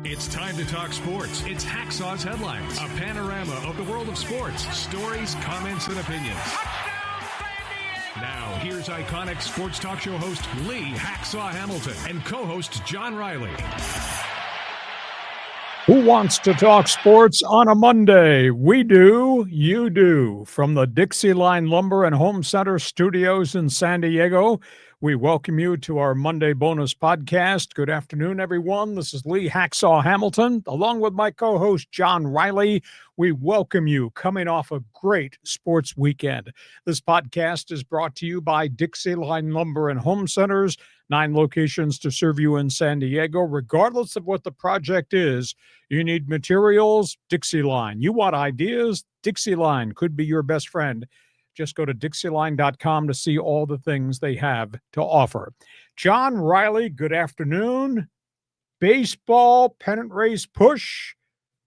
It's time to talk sports. It's Hacksaw's Headlines, a panorama of the world of sports, stories, comments, and opinions. Now, here's iconic sports talk show host Lee Hacksaw Hamilton and co-host John Riley. Who wants to talk sports on a Monday? We do, you do. From the DIXIELINE Lumber and Home Center studios in San Diego, we welcome you to our Monday bonus podcast. Good afternoon, everyone. This is Lee Hacksaw Hamilton, along with my co-host John Riley. We welcome you coming off a great sports weekend. This podcast is brought to you by DIXIELINE Lumber and Home Centers, 9 locations to serve you in San Diego. Regardless of what the project is, you need materials, DIXIELINE. You want ideas? DIXIELINE could be your best friend. Just go to DIXIELINE.com to see all the things they have to offer. John Riley, good afternoon. Baseball, pennant race push,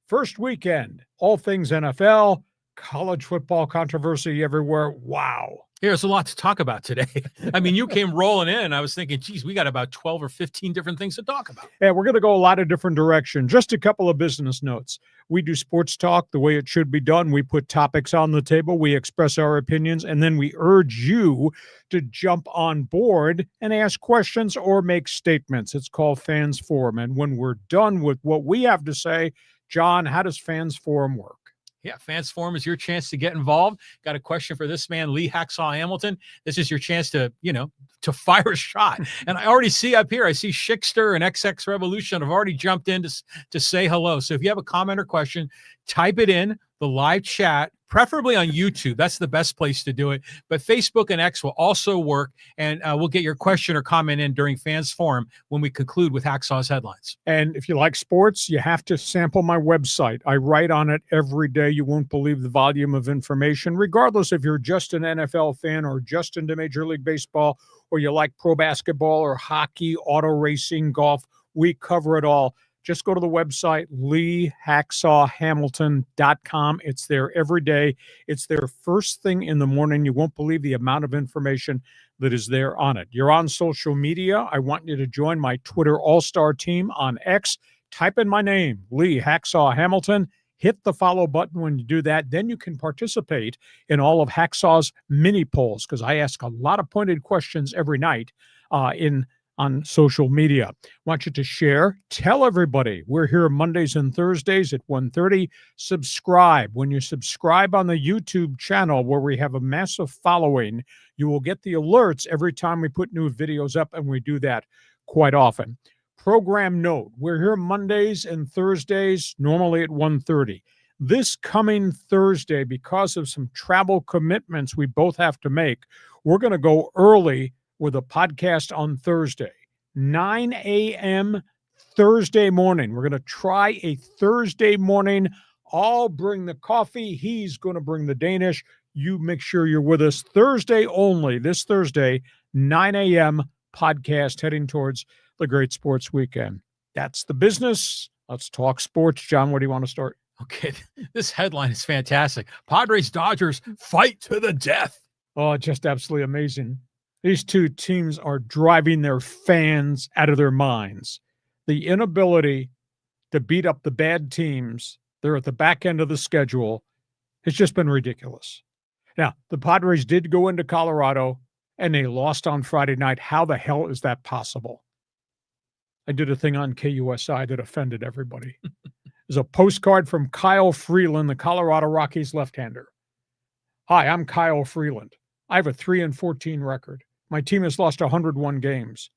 first weekend. All things NFL, college football controversy everywhere. Wow. There's a lot to talk about today. I mean, you came rolling in, and I was thinking, geez, we got about 12 or 15 different things to talk about. Yeah, we're going to go a lot of different directions. Just a couple of business notes. We do sports talk the way it should be done. We put topics on the table, we express our opinions, and then we urge you to jump on board and ask questions or make statements. It's called Fans Forum. And when we're done with what we have to say, John, how does Fans Forum work? Yeah, Fans Forum is your chance to get involved. Got a question for this man, Lee Hacksaw Hamilton. This is your chance to, to fire a shot. And I already see up here, I see Schickster and XX Revolution have already jumped in to say hello. So if you have a comment or question, type it in the live chat, preferably on YouTube. That's the best place to do it. But Facebook and X will also work, and we'll get your question or comment in during Fans Forum when we conclude with Hacksaw's Headlines. And if you like sports, you have to sample my website. I write on it every day. You won't believe the volume of information, regardless if you're just an NFL fan or just into Major League Baseball, or you like pro basketball or hockey, auto racing, golf. We cover it all. Just go to the website, LeeHacksawHamilton.com. It's there every day. It's there first thing in the morning. You won't believe the amount of information that is there on it. You're on social media. I want you to join my Twitter all-star team on X. Type in my name, Lee Hacksaw Hamilton. Hit the follow button when you do that. Then you can participate in all of Hacksaw's mini polls, because I ask a lot of pointed questions every night on social media. Want you to share. Tell everybody. We're here Mondays and Thursdays at 1:30. Subscribe. When you subscribe on the YouTube channel, where we have a massive following, you will get the alerts every time we put new videos up, and we do that quite often. Program note, we're here Mondays and Thursdays, normally at 1:30. This coming Thursday, because of some travel commitments we both have to make, we're going to go early with a podcast on Thursday, 9 a.m. Thursday morning. We're going to try a Thursday morning. I'll bring the coffee. He's going to bring the Danish. You make sure you're with us Thursday only, this Thursday, 9 a.m. podcast heading towards the great sports weekend. That's the business. Let's talk sports. John, where do you want to start? Okay, this headline is fantastic. Padres-Dodgers fight to the death. Oh, just absolutely amazing. These two teams are driving their fans out of their minds. The inability to beat up the bad teams, they're at the back end of the schedule, has just been ridiculous. Now, the Padres did go into Colorado, and they lost on Friday night. How the hell is that possible? I did a thing on KUSI that offended everybody. There's a postcard from Kyle Freeland, the Colorado Rockies left-hander. Hi, I'm Kyle Freeland. I have a 3-14 record. My team has lost 101 games.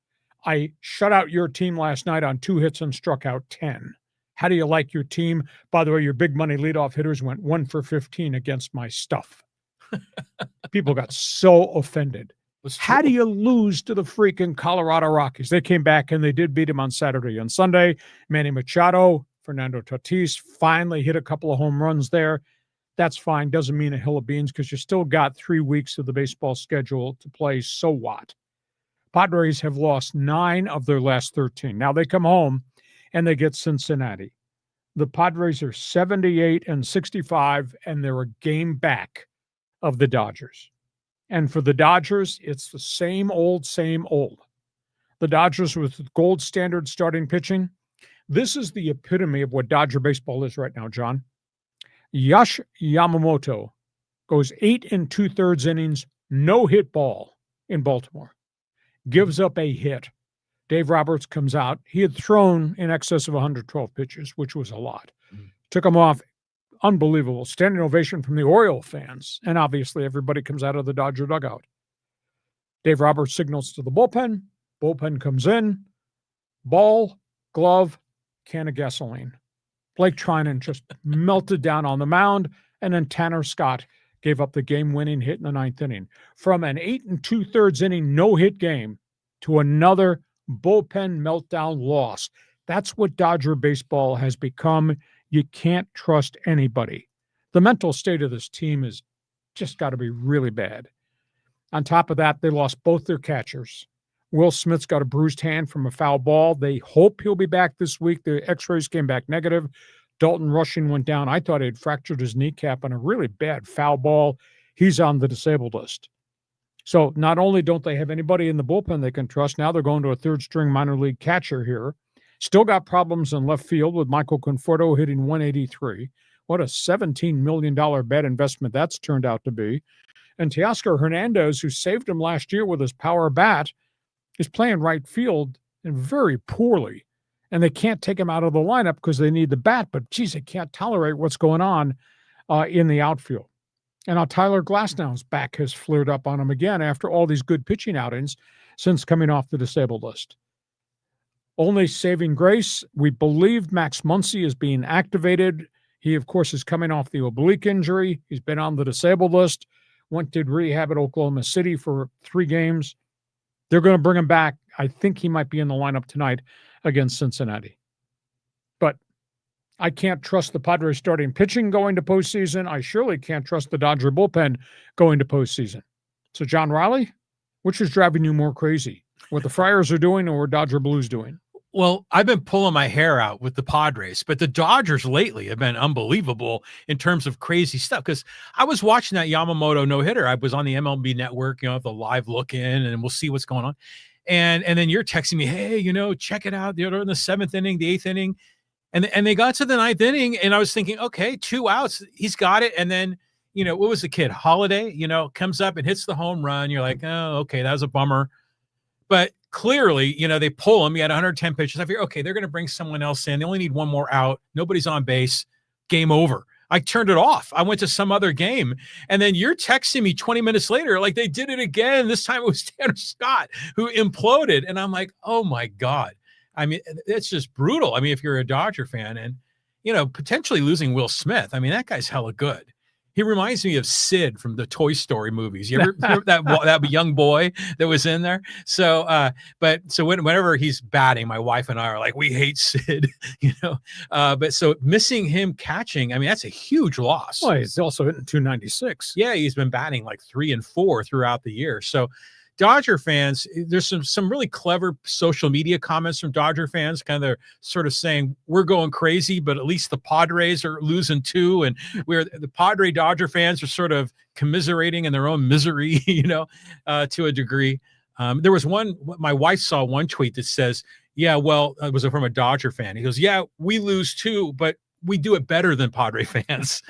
I shut out your team last night on 2 hits and struck out 10. How do you like your team? By the way, your big money leadoff hitters went 1 for 15 against my stuff. People got so offended. How do you lose to the freaking Colorado Rockies? They came back and they did beat them on Saturday and Sunday. Manny Machado, Fernando Tatis finally hit a couple of home runs there. That's fine. Doesn't mean a hill of beans, because you still got 3 weeks of the baseball schedule to play. So what? Padres have lost 9 of their last 13. Now they come home and they get Cincinnati. The Padres are 78-65, and they're a game back of the Dodgers. And for the Dodgers, it's the same old, same old. The Dodgers with gold standard starting pitching, This is the epitome of what Dodger baseball is right now, John. Yash Yamamoto goes 8 2/3 innings, no-hit ball in Baltimore. Gives up a hit. Dave Roberts comes out. He had thrown in excess of 112 pitches, which was a lot. Took him off. Unbelievable. Standing ovation from the Oriole fans. And obviously everybody comes out of the Dodger dugout. Dave Roberts signals to the bullpen. Bullpen comes in. Ball, glove, can of gasoline. Blake Trinan just melted down on the mound. And then Tanner Scott gave up the game-winning hit in the 9th inning. From an 8 2/3 inning no-hit game to another bullpen meltdown loss. That's what Dodger baseball has become. You can't trust anybody. The mental state of this team is just got to be really bad. On top of that, they lost both their catchers. Will Smith's got a bruised hand from a foul ball. They hope he'll be back this week. The x-rays came back negative. Dalton Rushing went down. I thought he had fractured his kneecap on a really bad foul ball. He's on the disabled list. So not only don't they have anybody in the bullpen they can trust, now they're going to a third-string minor league catcher here. Still got problems in left field with Michael Conforto hitting 183. What a $17 million bad investment that's turned out to be. And Teoscar Hernandez, who saved him last year with his power bat, is playing right field and very poorly. And they can't take him out of the lineup because they need the bat. But, geez, they can't tolerate what's going on in the outfield. And now Tyler Glasnow's back has flared up on him again after all these good pitching outings since coming off the disabled list. Only saving grace, we believe Max Muncy is being activated. He, of course, is coming off the oblique injury. He's been on the disabled list. Did rehab at Oklahoma City for 3 games. They're going to bring him back. I think he might be in the lineup tonight against Cincinnati. But I can't trust the Padres starting pitching going to postseason. I surely can't trust the Dodger bullpen going to postseason. So, John Riley, which is driving you more crazy? What the Friars are doing or what Dodger Blues doing? Well, I've been pulling my hair out with the Padres, but the Dodgers lately have been unbelievable in terms of crazy stuff. Because I was watching that Yamamoto no-hitter. I was on the MLB Network, the live look in, and we'll see what's going on. And then you're texting me, hey, check it out. They're in the 7th inning, the 8th inning. And they got to the 9th inning, and I was thinking, okay, 2 outs. He's got it. And then, what was the kid? Holiday, comes up and hits the home run. You're like, oh, okay, that was a bummer. But clearly, they pull him. He had 110 pitches. I figure, okay, they're going to bring someone else in. They only need one more out. Nobody's on base. Game over. I turned it off. I went to some other game. And then you're texting me 20 minutes later, like they did it again. This time it was Tanner Scott who imploded. And I'm like, oh, my God. I mean, it's just brutal. I mean, if you're a Dodger fan and, potentially losing Will Smith, I mean, that guy's hella good. He reminds me of Sid from the Toy Story movies. You ever remember that young boy that was in there? So, whenever he's batting, my wife and I are like, we hate Sid, But so missing him catching, I mean, that's a huge loss. Well, he's also hitting 296. Yeah, he's been batting like 3 and 4 throughout the year. So, Dodger fans, there's some really clever social media comments from Dodger fans, kind of sort of saying we're going crazy, but at least the Padres are losing too, and where the Padre Dodger fans are sort of commiserating in their own misery, to a degree. There was one. My wife saw one tweet that says, "Yeah, well, it was from a Dodger fan." He goes, "Yeah, we lose too, but we do it better than Padre fans."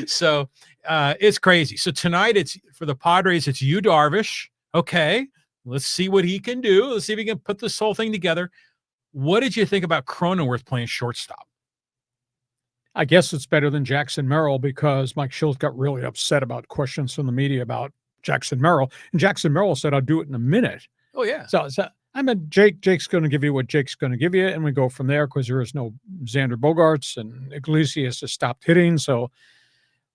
So it's crazy. So tonight, it's for the Padres. It's Yu Darvish. Okay, let's see what he can do. Let's see if he can put this whole thing together. What did you think about Cronenworth playing shortstop? I guess it's better than Jackson Merrill because Mike Schultz got really upset about questions from the media about Jackson Merrill. And Jackson Merrill said, I'll do it in a minute. Oh, yeah. So I mean, Jake's going to give you what Jake's going to give you, and we go from there because there is no Xander Bogaerts, and Iglesias has stopped hitting, so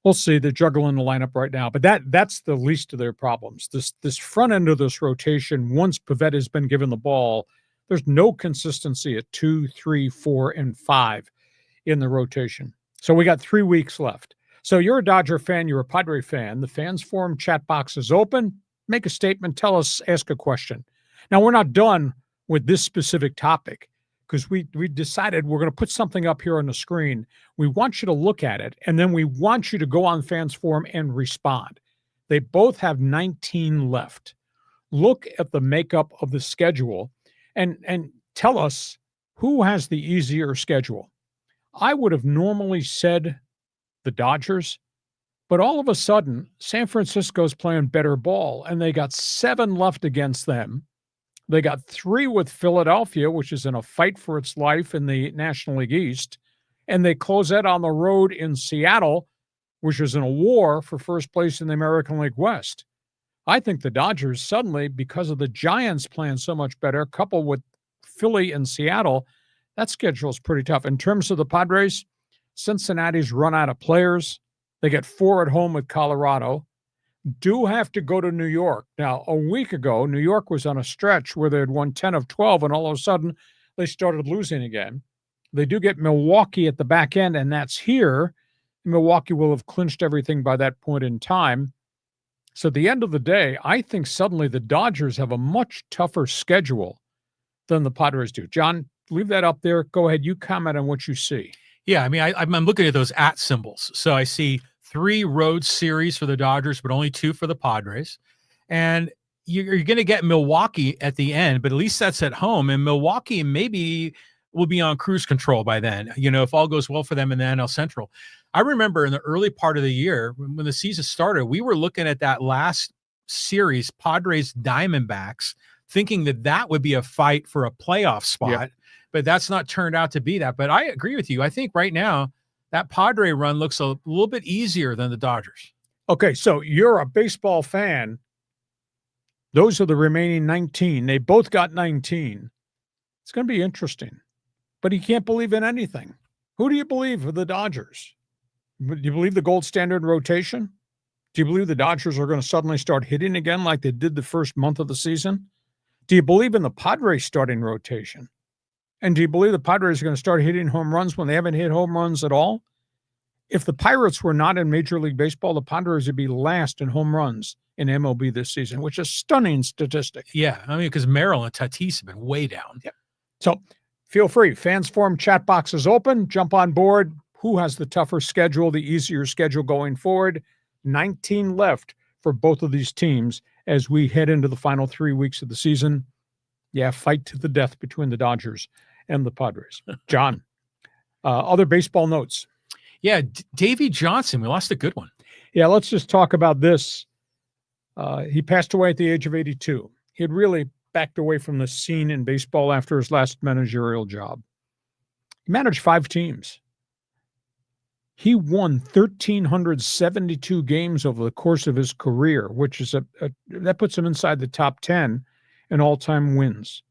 we'll see. They're juggling the lineup right now, but that's the least of their problems. This front end of this rotation, once Pivetta has been given the ball, there's no consistency at 2, 3, 4, and 5 in the rotation. So we got 3 weeks left. So you're a Dodger fan, you're a Padre fan. The fans forum chat box is open. Make a statement, tell us, ask a question. Now, we're not done with this specific topic because we decided we're going to put something up here on the screen. We want you to look at it, and then we want you to go on Fans Forum and respond. They both have 19 left. Look at the makeup of the schedule and tell us who has the easier schedule? I would have normally said the Dodgers, but all of a sudden, San Francisco's playing better ball, and they got 7 left against them. They got 3 with Philadelphia, which is in a fight for its life in the National League East, and they close that on the road in Seattle, which is in a war for first place in the American League West. I think the Dodgers suddenly, because of the Giants playing so much better, coupled with Philly and Seattle, that schedule is pretty tough. In terms of the Padres, Cincinnati's run out of players. They get 4 at home with Colorado. Do have to go to New York. Now, a week ago, New York was on a stretch where they had won 10 of 12, and all of a sudden, they started losing again. They do get Milwaukee at the back end, and that's here. Milwaukee will have clinched everything by that point in time. So at the end of the day, I think suddenly the Dodgers have a much tougher schedule than the Padres do. John, leave that up there. Go ahead. You comment on what you see. Yeah, I mean, I'm looking at those at symbols. So I see 3 road series for the Dodgers, but only 2 for the Padres. And you're going to get Milwaukee at the end, but at least that's at home. And Milwaukee maybe will be on cruise control by then, if all goes well for them in the NL Central. I remember in the early part of the year when the season started, we were looking at that last series, Padres-Diamondbacks, thinking that would be a fight for a playoff spot. Yep. But that's not turned out to be that. But I agree with you. I think right now that Padre run looks a little bit easier than the Dodgers. Okay, so you're a baseball fan. Those are the remaining 19. They both got 19. It's going to be interesting. But you can't believe in anything. Who do you believe for the Dodgers? Do you believe the gold standard rotation? Do you believe the Dodgers are going to suddenly start hitting again like they did the first month of the season? Do you believe in the Padres starting rotation? And do you believe the Padres are going to start hitting home runs when they haven't hit home runs at all? If the Pirates were not in Major League Baseball, the Padres would be last in home runs in MLB this season, which is a stunning statistic. Yeah, I mean, because Merrill and Tatis have been way down. Yeah. So feel free. Fans Forum chat box is open. Jump on board. Who has the tougher schedule, the easier schedule going forward? 19 left for both of these teams as we head into the final 3 weeks of the season. Yeah, fight to the death between the Dodgers and the Padres. John, other baseball notes. Yeah, Davy Johnson, we lost a good one. Yeah, let's just talk about this. He passed away at the age of 82. He had really backed away from the scene in baseball after his last managerial job. He managed 5 teams. He won 1,372 games over the course of his career, which is that puts him inside the top 10 in all-time wins.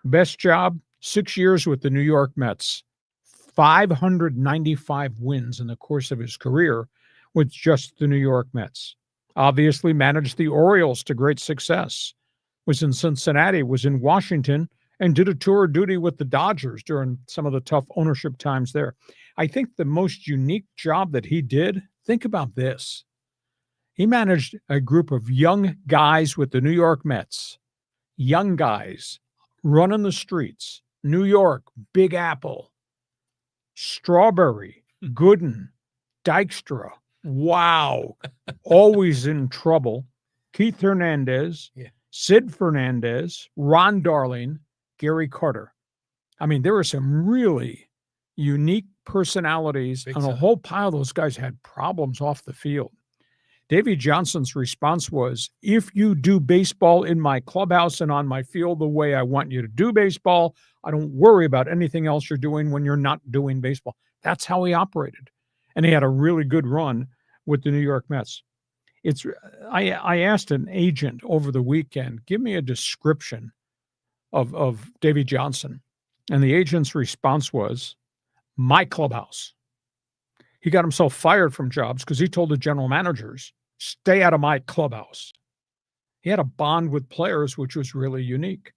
Best job, 6 years with the New York Mets. 595 wins in the course of his career with just the New York Mets. Obviously managed the Orioles to great success. Was in Cincinnati, was in Washington, and did a tour of duty with the Dodgers during some of the tough ownership times there. I think the most unique job that he did, think about this. He managed a group of young guys with the New York Mets. Young guys running the streets. New York, Big Apple, Strawberry, Gooden, Dykstra. Wow. Always in trouble. Keith Hernandez, Sid Fernandez, Ron Darling, Gary Carter. I mean, there were some really unique personalities, and a whole pile of those guys had problems off the field. Davy Johnson's response was, if you do baseball in my clubhouse and on my field the way I want you to do baseball, I don't worry about anything else you're doing when you're not doing baseball. That's how he operated. And he had a really good run with the New York Mets. I asked an agent over the weekend, give me a description of Davy Johnson. And the agent's response was, my clubhouse. He got himself fired from jobs because he told the general managers, stay out of my clubhouse. He had a bond with players, which was really unique.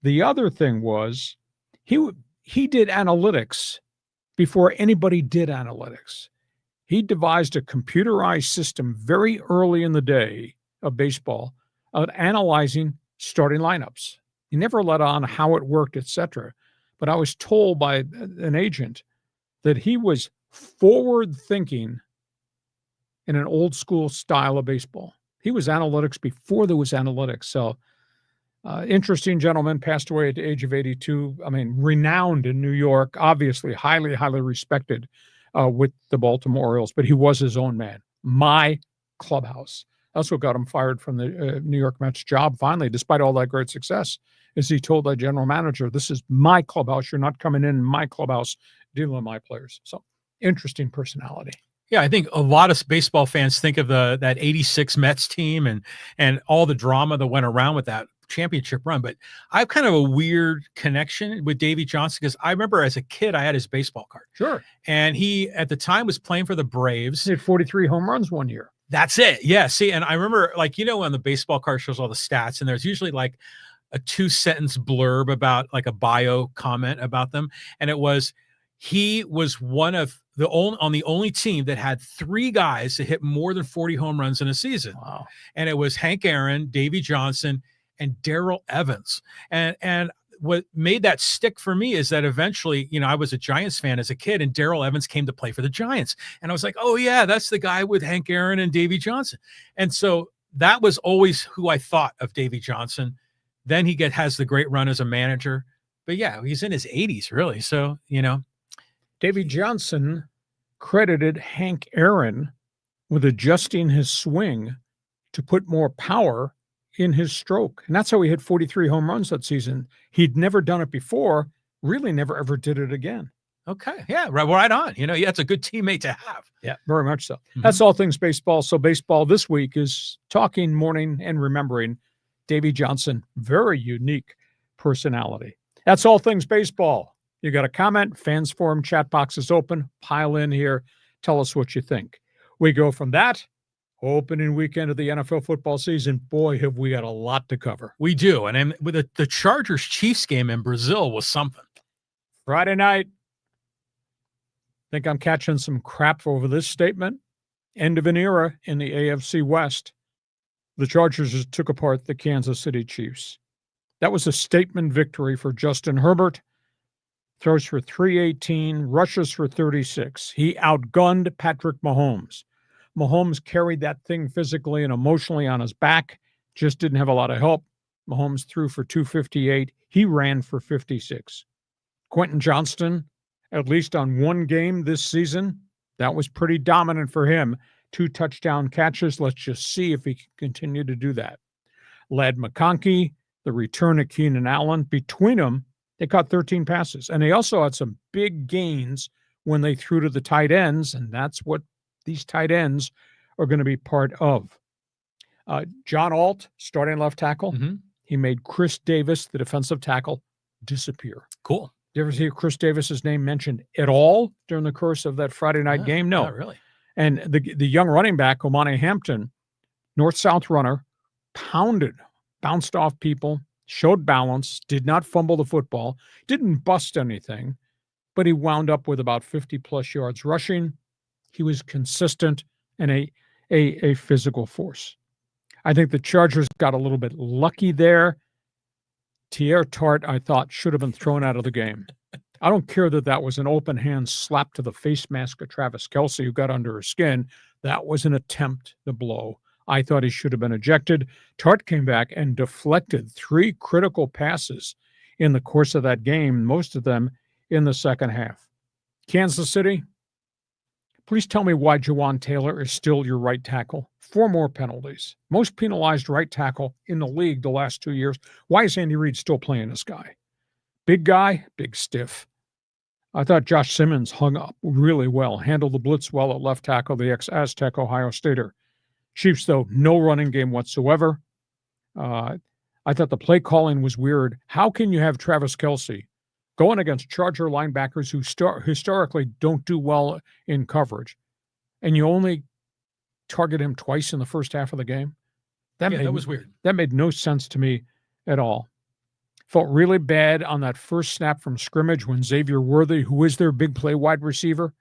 The other thing was he did analytics before anybody did analytics. He devised a computerized system very early in the day of baseball of analyzing starting lineups. He never let on how it worked, etc. But I was told by an agent that he was forward thinking in an old school style of baseball. He was analytics before there was analytics. So Interesting gentleman, passed away at the age of 82. I mean, renowned in New York, obviously highly, highly respected with the Baltimore Orioles, but he was his own man. My clubhouse. That's what got him fired from the New York Mets job finally, despite all that great success, is he told the general manager, this is my clubhouse. You're not coming in my clubhouse dealing with my players. So interesting personality. Yeah, I think a lot of baseball fans think of that 86 Mets team and all the drama that went around with that championship run. But I have kind of a weird connection with Davy Johnson because I remember as a kid, I had his baseball card. Sure. And he, at the time, was playing for the Braves. He had 43 home runs one year. That's it. Yeah. See, and I remember, like, when the baseball card shows all the stats, and there's usually like a 2-sentence blurb about like a bio comment about them. And it was, he was one of the only team that had 3 guys that hit more than 40 home runs in a season. Wow. And it was Hank Aaron, Davy Johnson, and Darrell Evans. And what made that stick for me is that eventually, I was a Giants fan as a kid, and Darrell Evans came to play for the Giants. And I was like, oh yeah, that's the guy with Hank Aaron and Davy Johnson. And so that was always who I thought of Davy Johnson. Then he has the great run as a manager. But yeah, he's in his 80s, really. So, Davy Johnson credited Hank Aaron with adjusting his swing to put more power in his stroke. And that's how he hit 43 home runs that season. He'd never done it before, really never ever did it again. Okay. Yeah, right on. That's a good teammate to have. Yeah, very much so. Mm-hmm. That's all things baseball. So baseball this week is talking, mourning, and remembering Davy Johnson. Very unique personality. That's all things baseball. You got a comment? Fans Forum chat box is open. Pile in here. Tell us what you think. We go from that opening weekend of the NFL football season. Boy, have we got a lot to cover. We do. And then with the Chargers-Chiefs game in Brazil was something. Friday night. Think I'm catching some crap over this statement. End of an era in the AFC West. The Chargers just took apart the Kansas City Chiefs. That was a statement victory for Justin Herbert. Throws for 318, rushes for 36. He outgunned Patrick Mahomes. Mahomes carried that thing physically and emotionally on his back, just didn't have a lot of help. Mahomes threw for 258. He ran for 56. Quentin Johnston, at least on one game this season, that was pretty dominant for him. 2 touchdown catches. Let's just see if he can continue to do that. Ladd McConkey, the return of Keenan Allen. Between them, they caught 13 passes. And they also had some big gains when they threw to the tight ends, and that's what these tight ends are going to be part of. John Alt, starting left tackle. Mm-hmm. He made Chris Davis, the defensive tackle, disappear. Cool. Did you ever see Chris Davis's name mentioned at all during the course of that Friday night game? No. Not really. And the young running back, Omani Hampton, north-south runner, pounded, bounced off people, showed balance, did not fumble the football, didn't bust anything, but he wound up with about 50-plus yards rushing. He was consistent and a physical force. I think the Chargers got a little bit lucky there. Teair Tart, I thought, should have been thrown out of the game. I don't care that was an open hand slap to the face mask of Travis Kelce, who got under her skin. That was an attempt to blow. I thought he should have been ejected. Tart came back and deflected 3 critical passes in the course of that game, most of them in the second half. Kansas City, please tell me why Jawan Taylor is still your right tackle. 4 more penalties. Most penalized right tackle in the league the last 2 years. Why is Andy Reid still playing this guy? Big guy, big stiff. I thought Josh Simmons hung up really well, handled the blitz well at left tackle, the ex-Aztec Ohio Stater. Chiefs, though, no running game whatsoever. I thought the play calling was weird. How can you have Travis Kelce going against Charger linebackers who historically don't do well in coverage, and you only target him twice in the first half of the game? That was weird. That made no sense to me at all. Felt really bad on that first snap from scrimmage when Xavier Worthy, who is their big play wide receiver,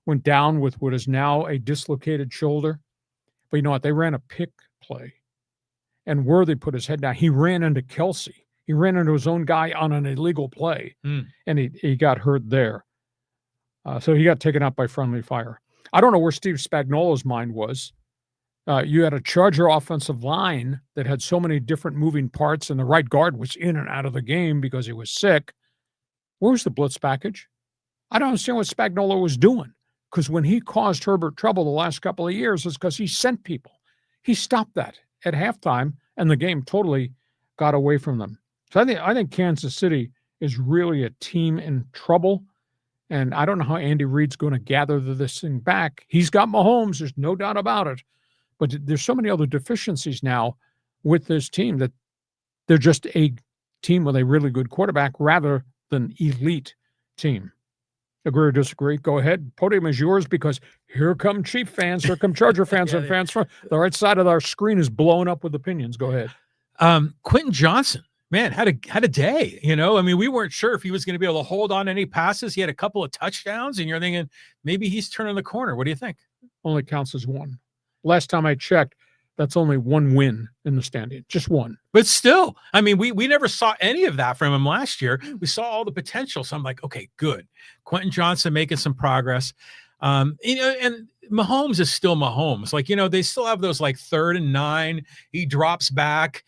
went down with what is now a dislocated shoulder. But you know what? They ran a pick play, and Worthy put his head down. He ran into Kelce. He ran into his own guy on an illegal play, and he got hurt there. So he got taken out by friendly fire. I don't know where Steve Spagnuolo's mind was. You had a Charger offensive line that had so many different moving parts, and the right guard was in and out of the game because he was sick. Where was the blitz package? I don't understand what Spagnuolo was doing, because when he caused Herbert trouble the last couple of years, it's because he sent people. He stopped that at halftime, and the game totally got away from them. So I think Kansas City is really a team in trouble, and I don't know how Andy Reid's going to gather this thing back. He's got Mahomes, there's no doubt about it, but there's so many other deficiencies now with this team that they're just a team with a really good quarterback rather than elite team. Agree or disagree? Go ahead. Podium is yours, because here come Chief fans, here come Charger fans, and fans from the right side of our screen is blowing up with opinions. Go ahead. Quentin Johnson, man, had a day. I mean, we weren't sure if he was going to be able to hold on any passes. He had a couple of touchdowns, and you're thinking maybe he's turning the corner. What do you think? Only counts as one. Last time I checked, that's only one win in the standing, just one. But still, I mean, we never saw any of that from him last year. We saw all the potential. So I'm like, okay, good. Quentin Johnson making some progress. And Mahomes is still Mahomes. Like, they still have those like 3rd and 9. He drops back.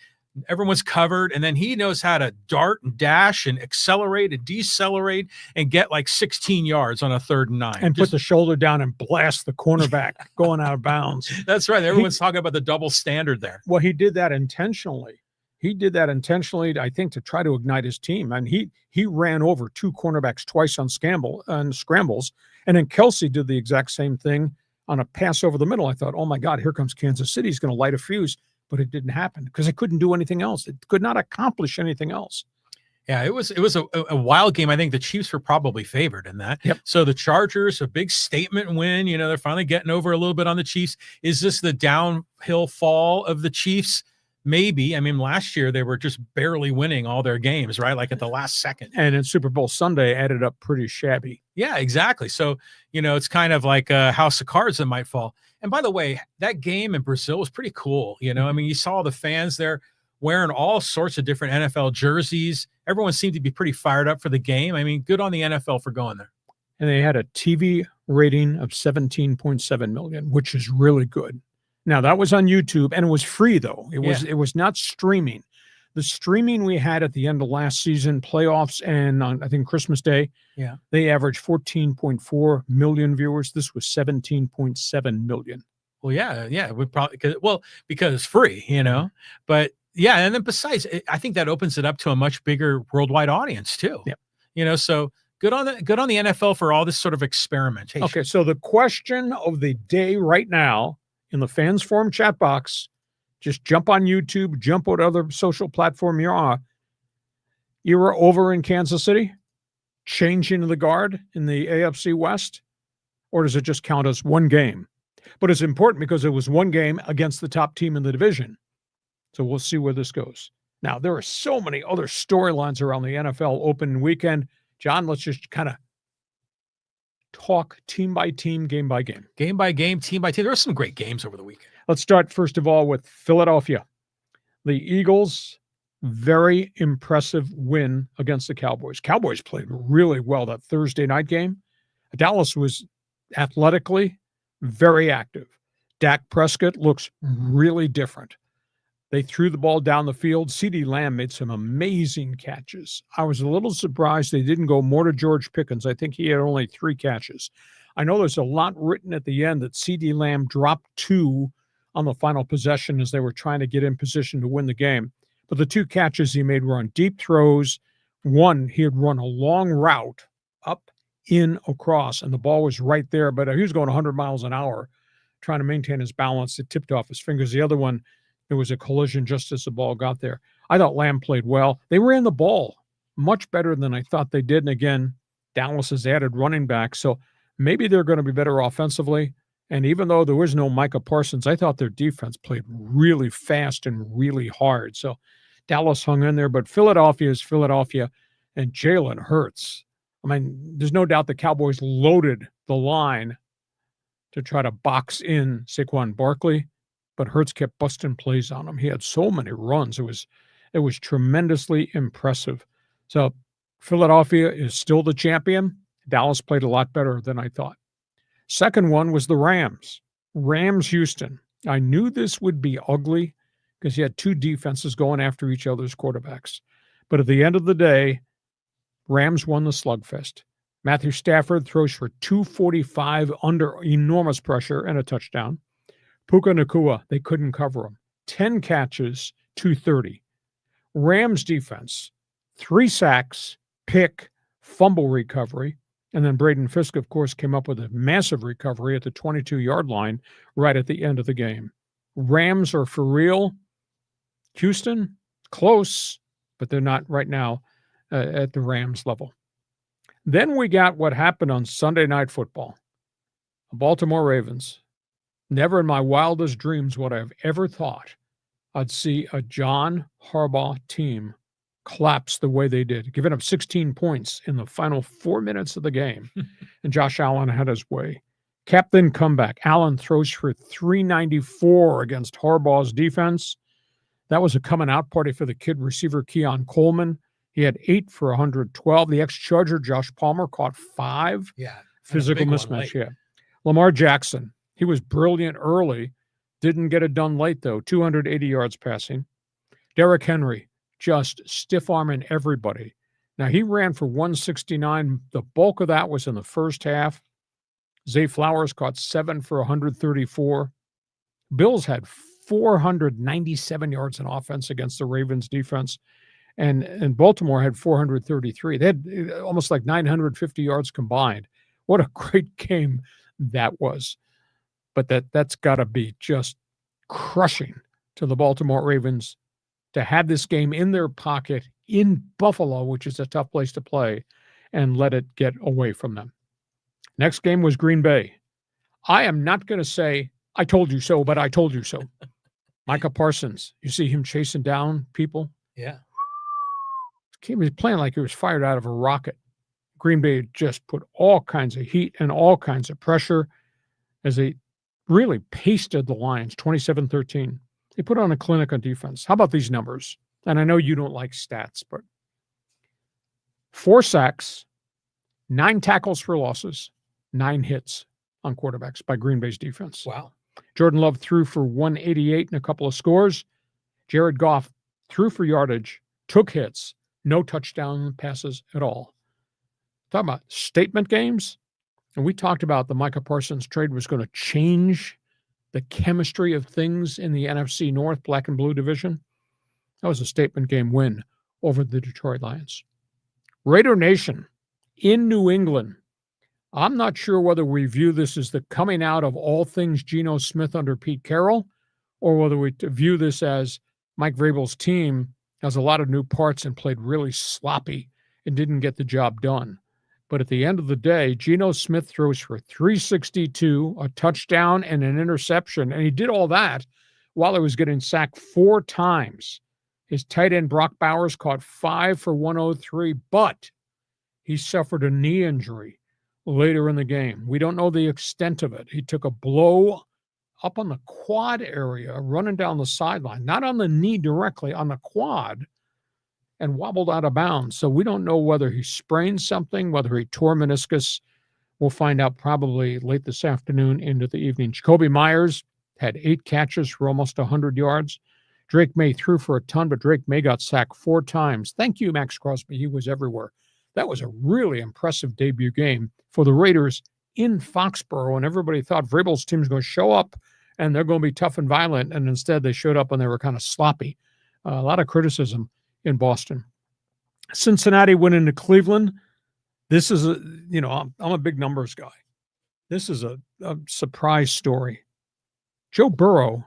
Everyone's covered, and then he knows how to dart and dash and accelerate and decelerate and get like 16 yards on a 3rd and 9. And put the shoulder down and blast the cornerback going out of bounds. That's right. Everyone's talking about the double standard there. Well, he did that intentionally. I think, to try to ignite his team. And he ran over 2 cornerbacks twice on scrambles. And then Kelsey did the exact same thing on a pass over the middle. I thought, oh my God, here comes Kansas City. He's going to light a fuse. But it didn't happen because it couldn't do anything else. It could not accomplish anything else. Yeah, it was a wild game. I think the Chiefs were probably favored in that. Yep. So the Chargers, a big statement win. They're finally getting over a little bit on the Chiefs. Is this the downhill fall of the Chiefs? Maybe. I mean, last year they were just barely winning all their games, right? Like at the last second. And in Super Bowl Sunday added up pretty shabby. Yeah, exactly. So, it's kind of like a house of cards that might fall. And by the way, that game in Brazil was pretty cool. I mean, you saw the fans there wearing all sorts of different NFL jerseys. Everyone seemed to be pretty fired up for the game. I mean, good on the NFL for going there. And they had a TV rating of 17.7 million, which is really good. Now, that was on YouTube, and it was free, though. It was not streaming. The streaming we had at the end of last season, playoffs, and on, I think, Christmas Day, they averaged 14.4 million viewers. This was 17.7 million. Well, yeah, we probably because it's free, But yeah, and then besides, I think that opens it up to a much bigger worldwide audience too. Yeah. So good on the NFL for all this sort of experimentation. Okay, so the question of the day right now in the fans forum chat box. Just jump on YouTube, jump what other social platform you're on. You were over in Kansas City, changing the guard in the AFC West, or does it just count as one game? But it's important because it was one game against the top team in the division. So we'll see where this goes. Now, there are so many other storylines around the NFL open weekend. John, let's just kind of talk team by team, game by game. Game by game, team by team. There were some great games over the weekend. Let's start, first of all, with Philadelphia. The Eagles, very impressive win against the Cowboys. Cowboys played really well that Thursday night game. Dallas was athletically very active. Dak Prescott looks really different. They threw the ball down the field. CeeDee Lamb made some amazing catches. I was a little surprised they didn't go more to George Pickens. I think he had only 3 catches. I know there's a lot written at the end that CeeDee Lamb dropped 2 on the final possession as they were trying to get in position to win the game. But the 2 catches he made were on deep throws. One, he had run a long route up, in, across, and the ball was right there, but he was going 100 miles an hour trying to maintain his balance. It tipped off his fingers. The other one, there was a collision just as the ball got there. I thought Lamb played well. They ran the ball much better than I thought they did. And again, Dallas has added running back, so maybe they're going to be better offensively. And even though there was no Micah Parsons, I thought their defense played really fast and really hard. So Dallas hung in there, but Philadelphia is Philadelphia, and Jalen Hurts. I mean, there's no doubt the Cowboys loaded the line to try to box in Saquon Barkley, but Hurts kept busting plays on him. He had so many runs. It was tremendously impressive. So Philadelphia is still the champion. Dallas played a lot better than I thought. Second one was the Rams. Rams-Houston. I knew this would be ugly because you had two defenses going after each other's quarterbacks. But at the end of the day, Rams won the slugfest. Matthew Stafford throws for 245 under enormous pressure and a touchdown. Puka Nacua, they couldn't cover him. 10 catches, 230. Rams defense, 3 sacks, pick, fumble recovery. And then Braden Fisk, of course, came up with a massive recovery at the 22-yard line right at the end of the game. Rams are for real. Houston, close, but they're not right now at the Rams level. Then we got what happened on Sunday Night Football. The Baltimore Ravens. Never in my wildest dreams would I have ever thought I'd see a John Harbaugh team collapse the way they did, giving up 16 points in the final 4 minutes of the game. And Josh Allen had his way. Captain comeback. Allen throws for 394 against Harbaugh's defense. That was a coming out party for the kid receiver Keon Coleman. He had 8 for 112. The ex-Charger Josh Palmer caught 5. Yeah. Physical mismatch, yeah. Lamar Jackson, he was brilliant early. Didn't get it done late, though. 280 yards passing. Derrick Henry, just stiff-arming everybody. Now, he ran for 169. The bulk of that was in the first half. Zay Flowers caught 7 for 134. Bills had 497 yards in offense against the Ravens defense. And Baltimore had 433. They had almost like 950 yards combined. What a great game that was. But that's got to be just crushing to the Baltimore Ravens to have this game in their pocket in Buffalo, which is a tough place to play, and let it get away from them. Next game was Green Bay. I am not going to say, I told you so, but I told you so. Micah Parsons, you see him chasing down people? Yeah. He was playing like he was fired out of a rocket. Green Bay just put all kinds of heat and all kinds of pressure as they really pasted the Lions, 27-13. They put on a clinic on defense. How about these numbers? And I know you don't like stats, but 4 sacks, 9 tackles for losses, 9 hits on quarterbacks by Green Bay's defense. Wow. Jordan Love threw for 188 and a couple of scores. Jared Goff threw for yardage, took hits, no touchdown passes at all. Talking about statement games. And we talked about the Micah Parsons trade was going to change the chemistry of things in the NFC North Black and Blue division. That was a statement game win over the Detroit Lions. Raider Nation in New England. I'm not sure whether we view this as the coming out of all things Geno Smith under Pete Carroll, or whether we view this as Mike Vrabel's team has a lot of new parts and played really sloppy and didn't get the job done. But at the end of the day, Geno Smith throws for 362, a touchdown, and an interception. And he did all that while he was getting sacked 4 times. His tight end, Brock Bowers, caught 5 for 103, but he suffered a knee injury later in the game. We don't know the extent of it. He took a blow up on the quad area, running down the sideline, not on the knee directly, on the quad, and wobbled out of bounds. So we don't know whether he sprained something, whether he tore meniscus. We'll find out probably late this afternoon into the evening. Jacoby Myers had 8 catches for almost 100 yards. Drake May threw for a ton, but Drake May got sacked 4 times. Thank you, Max Crosby. He was everywhere. That was a really impressive debut game for the Raiders in Foxborough, and everybody thought Vrabel's team's going to show up and they're going to be tough and violent, and instead they showed up and they were kind of sloppy. A lot of criticism in Boston. Cincinnati went into Cleveland. This is I'm a big numbers guy. This is a surprise story. Joe Burrow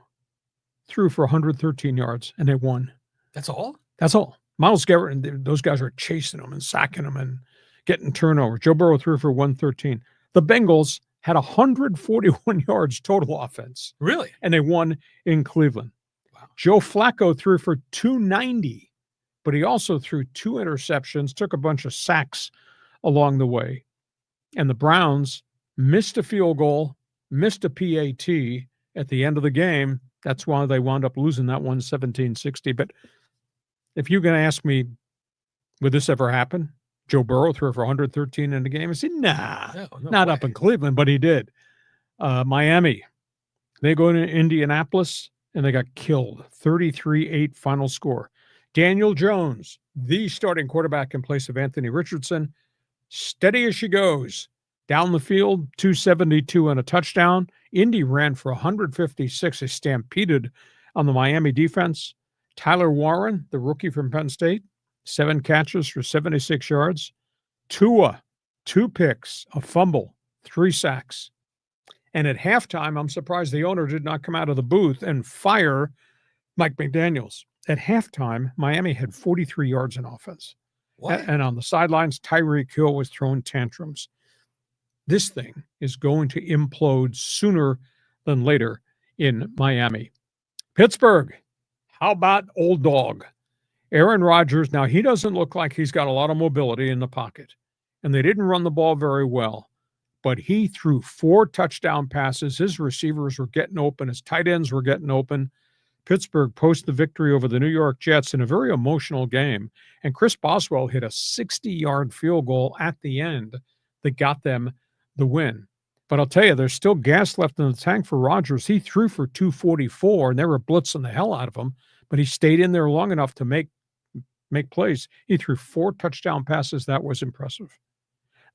threw for 113 yards and they won. That's all? That's all. Myles Garrett and those guys are chasing him and sacking him and getting turnovers. Joe Burrow threw for 113. The Bengals had 141 yards total offense. Really? And they won in Cleveland. Wow. Joe Flacco threw for 290, but he also threw 2 interceptions, took a bunch of sacks along the way. And the Browns missed a field goal, missed a PAT at the end of the game. That's why they wound up losing that one 17-60. But if you're going to ask me, would this ever happen? Joe Burrow threw for 113 in the game. I said, nah, not up in Cleveland, but he did. Miami They go to Indianapolis, and they got killed. 33-8 final score. Daniel Jones, the starting quarterback in place of Anthony Richardson, steady as she goes. Down the field, 272 and a touchdown. Indy ran for 156. They stampeded on the Miami defense. Tyler Warren, the rookie from Penn State, 7 catches for 76 yards. Tua, 2 picks, a fumble, 3 sacks. And at halftime, I'm surprised the owner did not come out of the booth and fire Mike McDaniels. At halftime, Miami had 43 yards in offense. What? And on the sidelines, Tyreek Hill was throwing tantrums. This thing is going to implode sooner than later in Miami. Pittsburgh, how about old dog? Aaron Rodgers, now he doesn't look like he's got a lot of mobility in the pocket, and they didn't run the ball very well, but he threw 4 touchdown passes. His receivers were getting open. His tight ends were getting open. Pittsburgh posted the victory over the New York Jets in a very emotional game, and Chris Boswell hit a 60-yard field goal at the end that got them the win. But I'll tell you, there's still gas left in the tank for Rodgers. He threw for 244, and they were blitzing the hell out of him, but he stayed in there long enough to make plays. He threw 4 touchdown passes. That was impressive.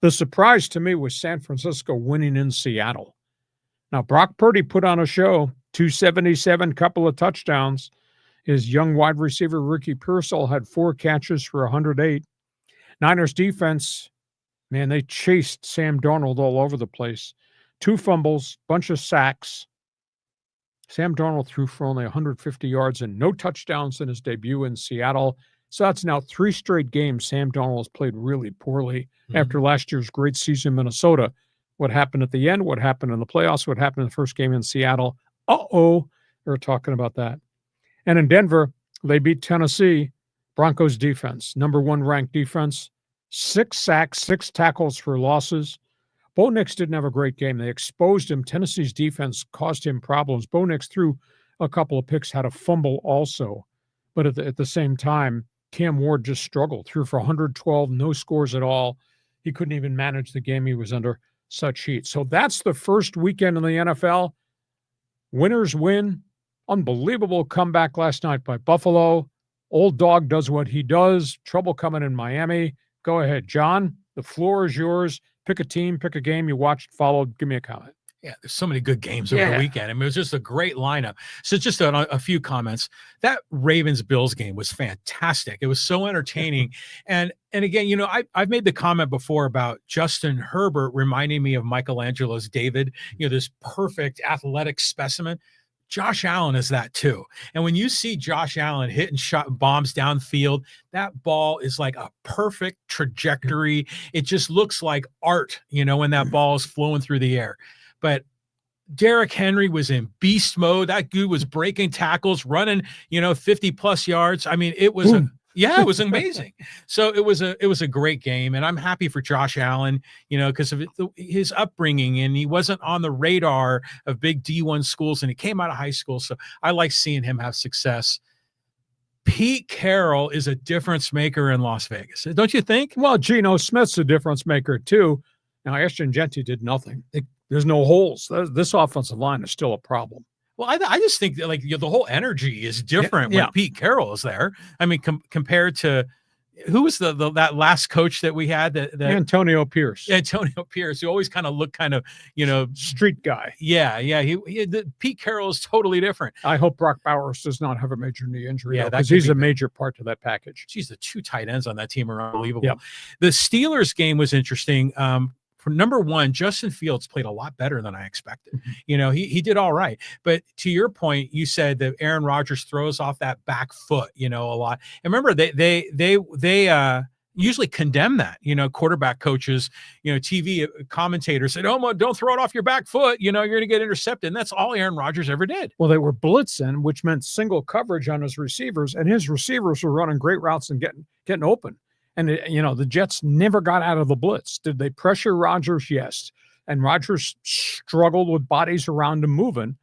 The surprise to me was San Francisco winning in Seattle. Now, Brock Purdy put on a show, 277, couple of touchdowns. His young wide receiver, Ricky Pearsall, had 4 catches for 108. Niners defense, man, they chased Sam Darnold all over the place. 2 fumbles, bunch of sacks. Sam Darnold threw for only 150 yards and no touchdowns in his debut in Seattle. So that's now 3 straight games Sam Darnold has played really poorly after last year's great season in Minnesota. What happened at the end? What happened in the playoffs? What happened in the first game in Seattle? They're talking about that. And in Denver, they beat Tennessee. Broncos defense, number 1 ranked defense, 6 sacks, 6 tackles for losses. Bo Nix didn't have a great game. They exposed him. Tennessee's defense caused him problems. Bo Nix threw a couple of picks, had a fumble also. But at the same time, Cam Ward just struggled. Threw for 112, no scores at all. He couldn't even manage the game. He was under such heat. So that's the first weekend in the NFL. Winners win. Unbelievable comeback last night by Buffalo. Old dog does what he does. Trouble coming in Miami. Go ahead, John. The floor is yours. Pick a team, pick a game you watched, followed. Give me a comment. Yeah, there's so many good games over the weekend. I mean, it was just a great lineup. So just a few comments. That Ravens-Bills game was fantastic. It was so entertaining. And again, you know, I've made the comment before about Justin Herbert reminding me of Michelangelo's David, you know, this perfect athletic specimen. Josh Allen is that too. And when you see Josh Allen hitting shot bombs downfield, that ball is like a perfect trajectory. It just looks like art, you know, when that ball is flowing through the air. But Derrick Henry was in beast mode. That dude was breaking tackles, running, you know, 50+ yards. I mean, it was it was amazing. So it was a great game, and I'm happy for Josh Allen, you know, because of his upbringing, and he wasn't on the radar of big D1 schools, and he came out of high school. So I like seeing him have success. Pete Carroll is a difference maker in Las Vegas, don't you think? Well, Geno Smith's a difference maker too. Now, Ashton Genty did nothing. There's no holes. This offensive line is still a problem. Well, I just think that, like, you know, the whole energy is different when Pete Carroll is there. I mean, compared to who was that last coach that we had? That Antonio Pierce. Antonio Pierce, who always kind of looked kind of, you know, street guy. Yeah. Pete Carroll is totally different. I hope Brock Bowers does not have a major knee injury. Yeah, because he's a major part to that package. Geez, the 2 tight ends on that team are unbelievable. Yep. The Steelers game was interesting. For number 1, Justin Fields played a lot better than I expected. You know, he did all right. But to your point, you said that Aaron Rodgers throws off that back foot, you know, a lot. And remember, they usually condemn that, you know, quarterback coaches, you know, TV commentators said, "Oh, don't throw it off your back foot. You know, you're going to get intercepted." And that's all Aaron Rodgers ever did. Well, they were blitzing, which meant single coverage on his receivers, and his receivers were running great routes and getting open. And, you know, the Jets never got out of the blitz. Did they pressure Rodgers? Yes. And Rodgers struggled with bodies around him moving.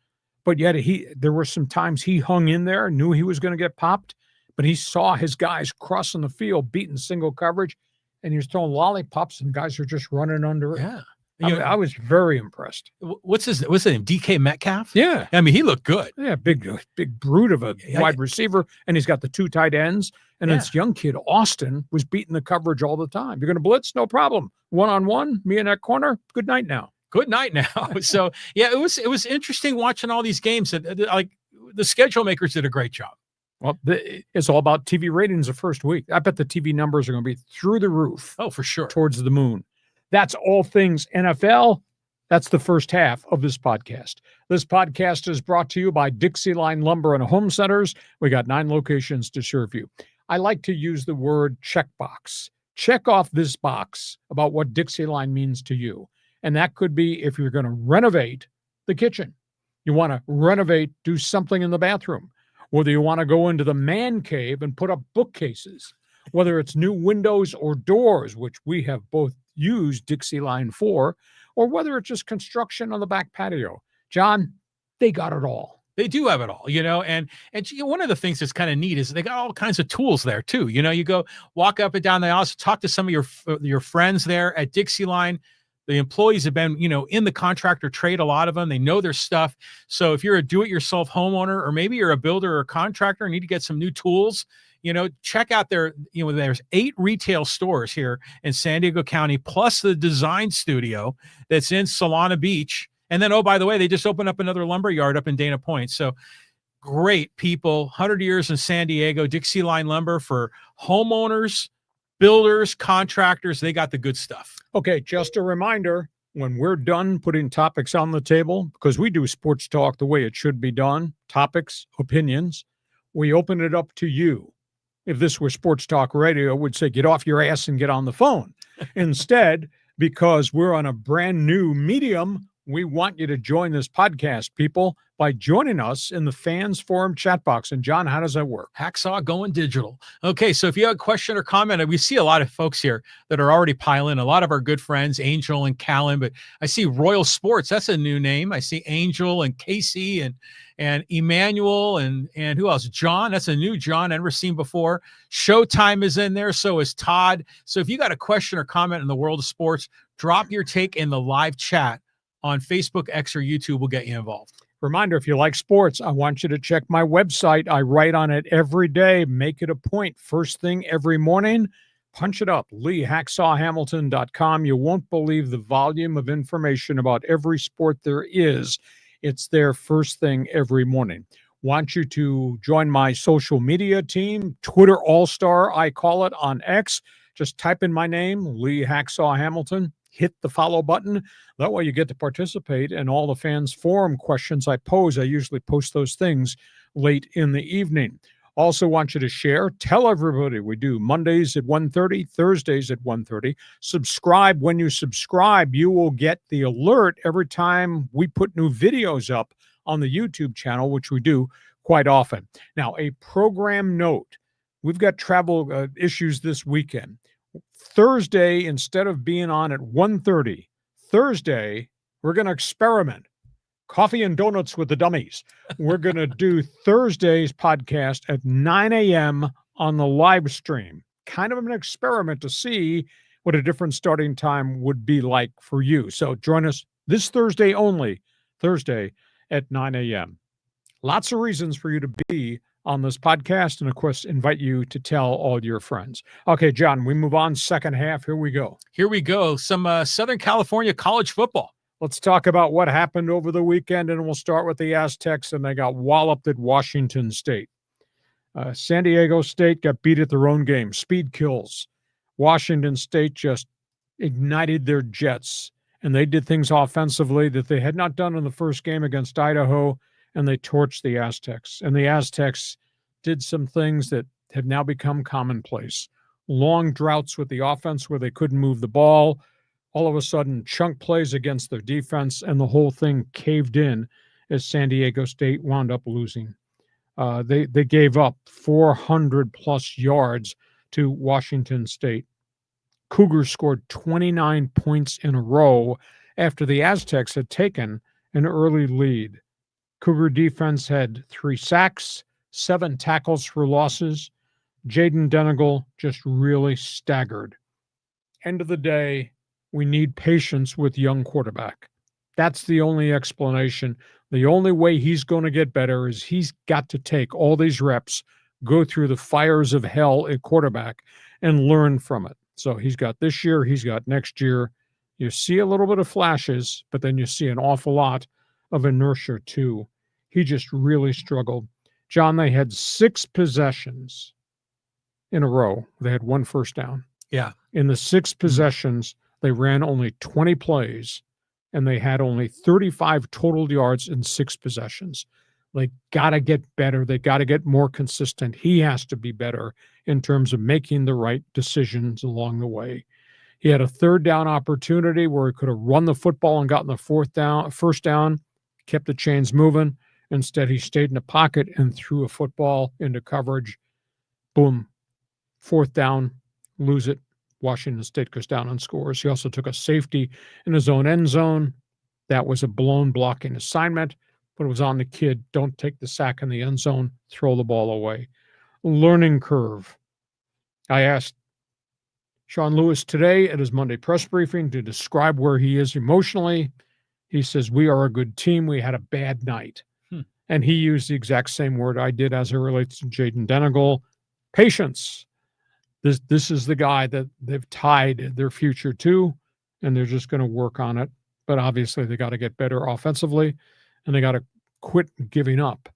But yet there were some times he hung in there, knew he was going to get popped, but he saw his guys crossing the field, beating single coverage, and he was throwing lollipops, and guys are just running under it. Yeah. I was very impressed. What's his name? DK Metcalf? Yeah. I mean, he looked good. Yeah, big brute of a wide receiver, and he's got the 2 tight ends. And this young kid, Austin, was beating the coverage all the time. You're going to blitz? No problem. One-on-one, me in that corner, good night now. Good night now. So, yeah, it was interesting watching all these games. Like, the schedule makers did a great job. Well, it's all about TV ratings the first week. I bet the TV numbers are going to be through the roof. Oh, for sure. Towards the moon. That's all things NFL. That's the first half of this podcast. This podcast is brought to you by DIXIELINE Lumber and Home Centers. We got 9 locations to serve you. I like to use the word checkbox. Check off this box about what DIXIELINE means to you. And that could be if you're going to renovate the kitchen. You want to renovate, do something in the bathroom. Whether you want to go into the man cave and put up bookcases. Whether it's new windows or doors, which we have both used DIXIELINE for, or whether it's just construction on the back patio. John, they got it all. They do have it all, and one of the things that's kind of neat is they got all kinds of tools there too. You go walk up and down the aisle, talk to some of your friends there at DIXIELINE. The employees have been, in the contractor trade, a lot of them, they know their stuff. So if you're a do-it-yourself homeowner, or maybe you're a builder or a contractor and need to get some new tools, check out there's 8 retail stores here in San Diego County, plus the design studio that's in Solana Beach. And then, oh, by the way, they just opened up another lumber yard up in Dana Point. So great people, 100 years in San Diego, DIXIELINE Lumber for homeowners, builders, contractors. They got the good stuff. Okay, just a reminder, when we're done putting topics on the table, because we do sports talk the way it should be done, topics, opinions, we open it up to you. If this were sports talk radio, would say, get off your ass and get on the phone. Instead, because we're on a brand new medium, we want you to join this podcast, people, by joining us in the Fans Forum chat box. And John, how does that work? Hacksaw going digital. Okay, so if you have a question or comment, we see a lot of folks here that are already piling, a lot of our good friends, Angel and Callan, but I see Royal Sports, that's a new name. I see Angel and Casey and Emmanuel and who else? John, that's a new John, never seen before. Showtime is in there, so is Todd. So if you got a question or comment in the world of sports, drop your take in the live chat on Facebook, X, or YouTube. Will get you involved. Reminder, if you like sports, I want you to check my website. I write on it every day. Make it a point. First thing every morning, punch it up, LeeHacksawHamilton.com. You won't believe the volume of information about every sport there is. It's there first thing every morning. Want you to join my social media team, Twitter All-Star, I call it, on X. Just type in my name, Lee Hacksaw Hamilton. Hit the follow button. That way you get to participate in all the Fans Forum questions I pose. I usually post those things late in the evening. Also want you to share. Tell everybody we do Mondays at 1:30, Thursdays at 1:30. Subscribe. When you subscribe, you will get the alert every time we put new videos up on the YouTube channel, which we do quite often. Now, a program note. We've got travel issues this weekend. Thursday, instead of being on at 1:30, Thursday, we're going to experiment. Coffee and donuts with the dummies. We're going to do Thursday's podcast at 9 a.m. on the live stream. Kind of an experiment to see what a different starting time would be like for you. So join us this Thursday only, Thursday at 9 a.m. Lots of reasons for you to be on this podcast, and of course, invite you to tell all your friends. Okay, John, we move on. Second half. Here we go. Here we go. Some Southern California college football. Let's talk about what happened over the weekend, and we'll start with the Aztecs, and they got walloped at Washington State. San Diego State got beat at their own game. Speed kills. Washington State just ignited their jets, and they did things offensively that they had not done in the first game against Idaho, and they torched the Aztecs. And the Aztecs did some things that have now become commonplace. Long droughts with the offense where they couldn't move the ball. All of a sudden, chunk plays against their defense, and the whole thing caved in as San Diego State wound up losing. They gave up 400-plus yards to Washington State. Cougars scored 29 points in a row after the Aztecs had taken an early lead. Cougar defense had 3 sacks, 7 tackles for losses. Jaden Denegal just really staggered. End of the day, We need patience with young quarterback. That's the only explanation. The only way he's going to get better is he's got to take all these reps, go through the fires of hell at quarterback, and learn from it. So he's got this year, he's got next year. You see a little bit of flashes, but then you see an awful lot of inertia too. He just really struggled. John, they had 6 possessions in a row. They had 1 first down. Yeah. In the 6 possessions, they ran only 20 plays, and they had only 35 total yards in 6 possessions. They got to get better. They got to get more consistent. He has to be better in terms of making the right decisions along the way. He had a 3rd down opportunity where he could have run the football and gotten the first down, kept the chains moving. Instead, he stayed in the pocket and threw a football into coverage. Boom. 4th down, lose it. Washington State goes down and scores. He also took a safety in his own end zone. That was a blown blocking assignment, but it was on the kid. Don't take the sack in the end zone. Throw the ball away. Learning curve. I asked Sean Lewis today at his Monday press briefing to describe where he is emotionally. He says, we are a good team. We had a bad night. And he used the exact same word I did as it relates to Jaden Denegal. Patience. This is the guy that they've tied their future to, and they're just going to work on it. But obviously, they got to get better offensively, and they got to quit giving up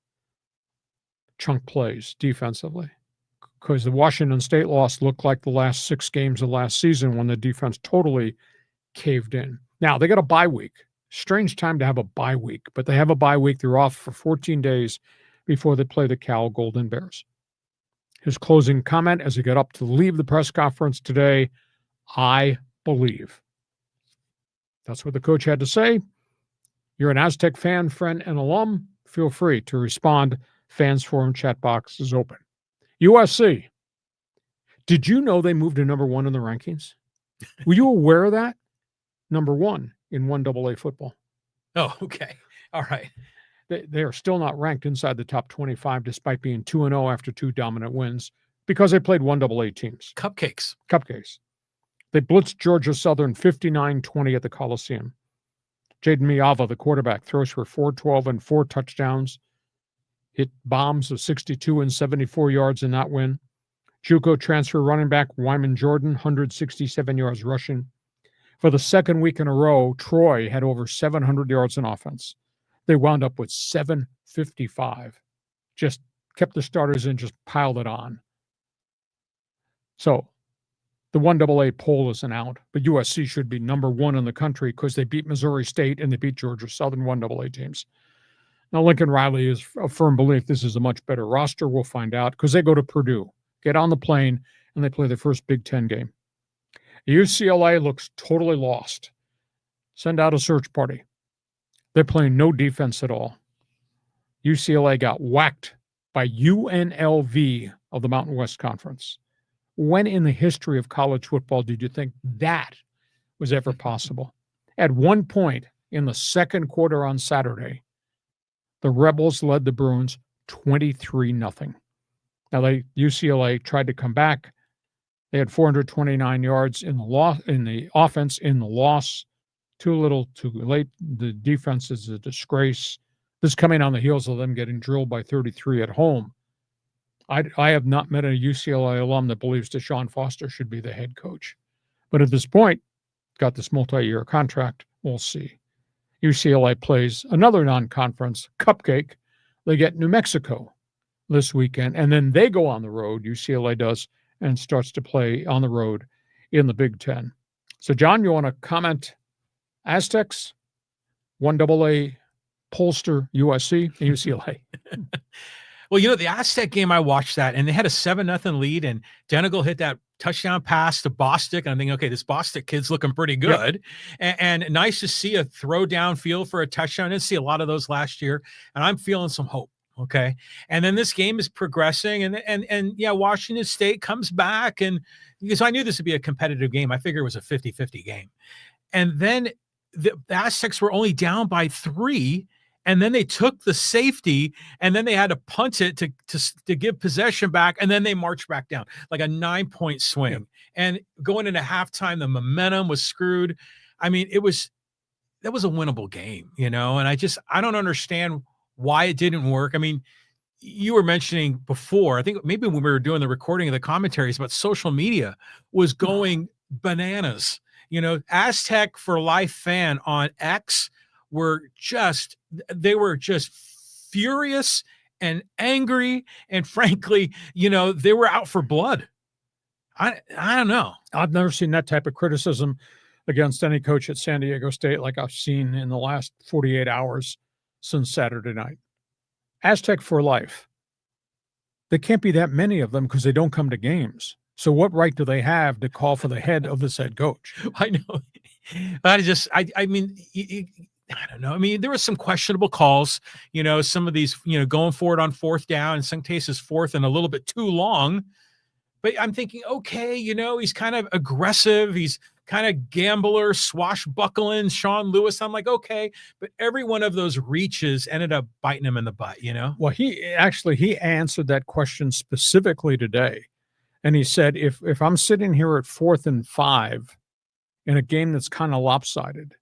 chunk plays defensively. Because the Washington State loss looked like the last 6 games of last season when the defense totally caved in. Now, they got a bye week. Strange time to have a bye week, but they have a bye week. They're off for 14 days before they play the Cal Golden Bears. His closing comment as he got up to leave the press conference today, I believe. That's what the coach had to say. You're an Aztec fan, friend, and alum. Feel free to respond. Fans Forum chat box is open. USC. Did you know they moved to number 1 in the rankings? Were you aware of that? Number 1 in 1AA football. Oh, okay. All right. They are still not ranked inside the top 25 despite being 2-0 after 2 dominant wins because they played 1AA teams. Cupcakes. They blitzed Georgia Southern 59-20 at the Coliseum. Jaden Miava, the quarterback, throws for 412 and 4 touchdowns. Hit bombs of 62 and 74 yards in that win. JUCO transfer running back Wyman Jordan, 167 yards rushing. For the 2nd week in a row, Troy had over 700 yards in offense. They wound up with 755. Just kept the starters in, just piled it on. So the 1AA poll isn't out, but USC should be number 1 in the country because they beat Missouri State and they beat Georgia Southern 1AA teams. Now, Lincoln Riley is a firm belief this is a much better roster. We'll find out because they go to Purdue, get on the plane, and they play their first Big Ten game. UCLA looks totally lost. Send out a search party. They're playing no defense at all. UCLA got whacked by UNLV of the Mountain West Conference. When in the history of college football did you think that was ever possible? At one point in the 2nd quarter on Saturday, the Rebels led the Bruins 23-0. Now, UCLA tried to come back. They had 429 yards in the offense in the loss. Too little, too late. The defense is a disgrace. This coming on the heels of them getting drilled by 33 at home. I have not met a UCLA alum that believes Deshaun Foster should be the head coach. But at this point, got this multi-year contract. We'll see. UCLA plays another non-conference cupcake. They get New Mexico this weekend, and then they go on the road, UCLA does, and starts to play on the road in the Big Ten. So, John, you want to comment? Aztecs, 1AA, pollster, USC, and UCLA. Well, the Aztec game, I watched that, and they had a 7-0 lead, and Denegal hit that touchdown pass to Bostic, and I'm thinking, okay, this Bostic kid's looking pretty good. Yep. And nice to see a throw downfield for a touchdown. I didn't see a lot of those last year, and I'm feeling some hope. Okay. And then this game is progressing, and yeah, Washington State comes back, and because I knew this would be a competitive game, I figured it was a 50-50 game. And then the Aztecs were only down by 3, and then they took the safety, and then they had to punt it to give possession back, and then they marched back down like a 9-point swing. Yeah. And going into halftime, the momentum was screwed. I mean, that was a winnable game, and I don't understand why it didn't work. I mean, you were mentioning before, I think maybe when we were doing the recording of the commentaries, about social media was going bananas. Aztec for Life fan on X they were just furious and angry, and frankly, they were out for blood. I don't know. I've never seen that type of criticism against any coach at San Diego State like I've seen in the last 48 hours since Saturday night. Aztec for Life. There can't be that many of them because they don't come to games. So what right do they have to call for the head of this head coach? I know. I mean, I don't know. I mean, there were some questionable calls, some of these, going forward on fourth down, in some cases fourth and a little bit too long. But I'm thinking, okay, he's kind of aggressive. He's kind of gambler, swashbuckling, Sean Lewis. I'm like, okay. But every one of those reaches ended up biting him in the butt, Well, he answered that question specifically today. And he said, if I'm sitting here at 4th and 5 in a game that's kind of lopsided,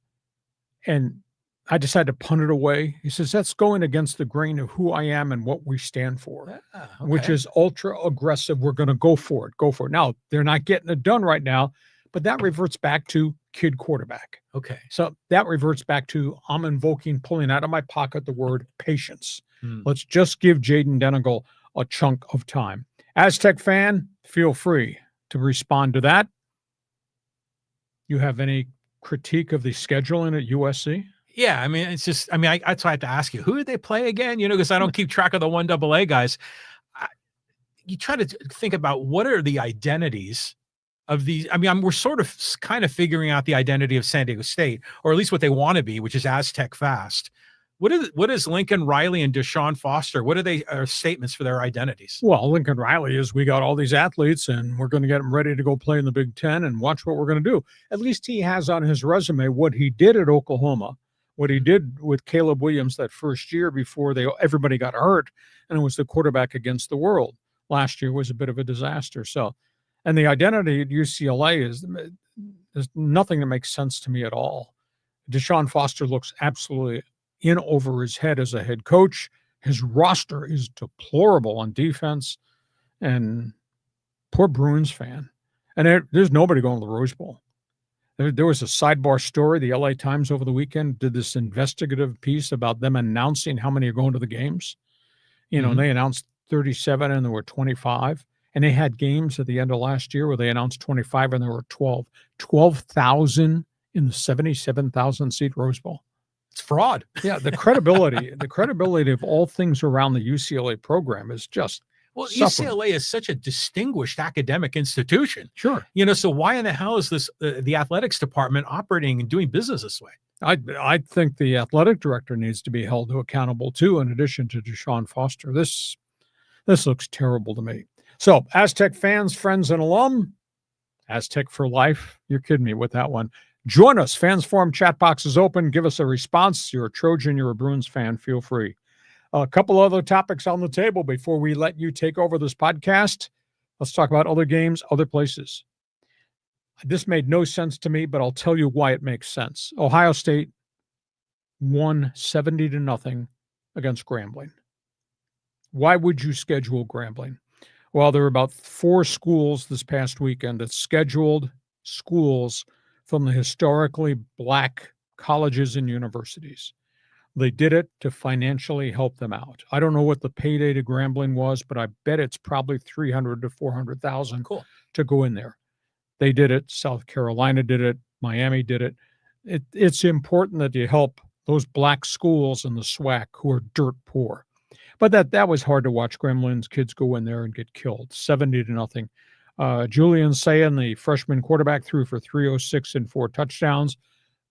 and I decide to punt it away, he says, that's going against the grain of who I am and what we stand for, which is ultra aggressive. We're going to go for it. Now, they're not getting it done right now, but that reverts back to kid quarterback. Okay. So that reverts back to, I'm invoking, pulling out of my pocket the word patience. Let's just give Jaden Denegal a chunk of time. Aztec fan, feel free to respond to that. You have any critique of the scheduling at USC? Yeah, I mean, it's just, that's why I have to ask you, who did they play again? Because I don't keep track of the 1AA guys. You try to think about what are the identities of these. We're sort of kind of figuring out the identity of San Diego State, or at least what they want to be, which is Aztec fast. What is Lincoln Riley and Deshaun Foster? What are statements for their identities? Well, Lincoln Riley is, we got all these athletes and we're going to get them ready to go play in the Big Ten and watch what we're going to do. At least he has on his resume what he did at Oklahoma, what he did with Caleb Williams that first year before everybody got hurt, and it was the quarterback against the world. Last year was a bit of a disaster. So, and the identity at UCLA there's nothing that makes sense to me at all. Deshaun Foster looks absolutely in over his head as a head coach. His roster is deplorable on defense, and poor Bruins fan. And there's nobody going to the Rose Bowl. There was a sidebar story. The LA Times over the weekend did this investigative piece about them announcing how many are going to the games. They announced 37 and there were 25. And they had games at the end of last year where they announced 25 and there were 12. 12,000 in the 77,000 seat Rose Bowl. It's fraud. Yeah, the credibility of all things around the UCLA program is just suffering. UCLA is such a distinguished academic institution. Sure. So why in the hell is this the athletics department operating and doing business this way? I think the athletic director needs to be held accountable too, in addition to Deshaun Foster. This looks terrible to me. So, Aztec fans, friends, and alum, Aztec for life. You're kidding me with that one. Join us. Fans Forum chat box is open. Give us a response. You're a Trojan, you're a Bruins fan. Feel free. A couple other topics on the table before we let you take over this podcast. Let's talk about other games, other places. This made no sense to me, but I'll tell you why it makes sense. Ohio State won 70-0 against Grambling. Why would you schedule Grambling? Well, there were about 4 schools this past weekend that scheduled schools from the historically black colleges and universities. They did it to financially help them out. I don't know what the payday to Grambling was, but I bet it's probably $300,000 to $400,000 to go in there. They did it. South Carolina did it. Miami did it. It's important that you help those black schools in the SWAC who are dirt poor. But that was hard to watch. Gremlin's kids go in there and get killed, 70-0. Julian Sayin, the freshman quarterback, threw for 306 and 4 touchdowns.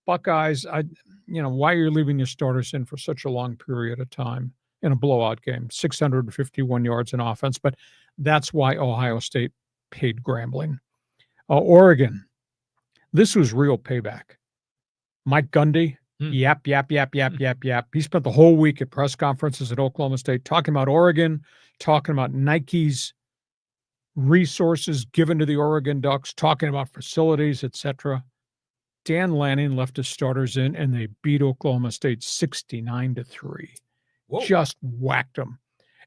Buckeyes, why are you leaving your starters in for such a long period of time in a blowout game? 651 yards in offense, but that's why Ohio State paid Grambling. Oregon, this was real payback. Mike Gundy, Yap. He spent the whole week at press conferences at Oklahoma State talking about Oregon, talking about Nike's resources given to the Oregon Ducks, talking about facilities, etc. Dan Lanning left his starters in, and they beat Oklahoma State 69-3. Just whacked them.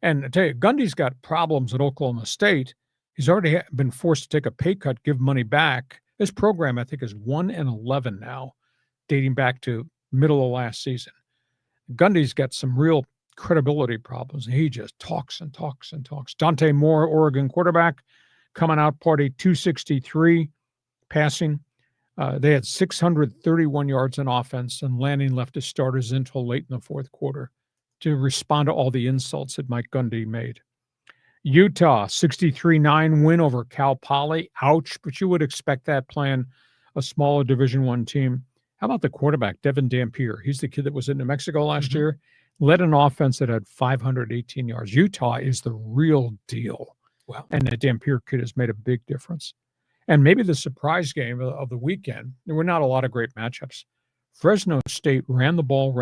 And I tell you, Gundy's got problems at Oklahoma State. He's already been forced to take a pay cut, give money back. This program, I think, is 1-11 now, dating back to middle of last season. Gundy's got some real credibility problems. He just talks and talks and talks. Dante Moore, Oregon quarterback, coming out party 263 passing. They had 631 yards in offense, and Lanning left his starters until late in the fourth quarter to respond to all the insults that Mike Gundy made. Utah, 63-9 win over Cal Poly. Ouch, but you would expect that playing a smaller Division I team. How about the quarterback, Devin Dampier? He's the kid that was in New Mexico last year. Led an offense that had 518 yards. Utah is the real deal. Wow. And that Dampier kid has made a big difference. And maybe the surprise game of the weekend, there were not a lot of great matchups. Fresno State ran the ball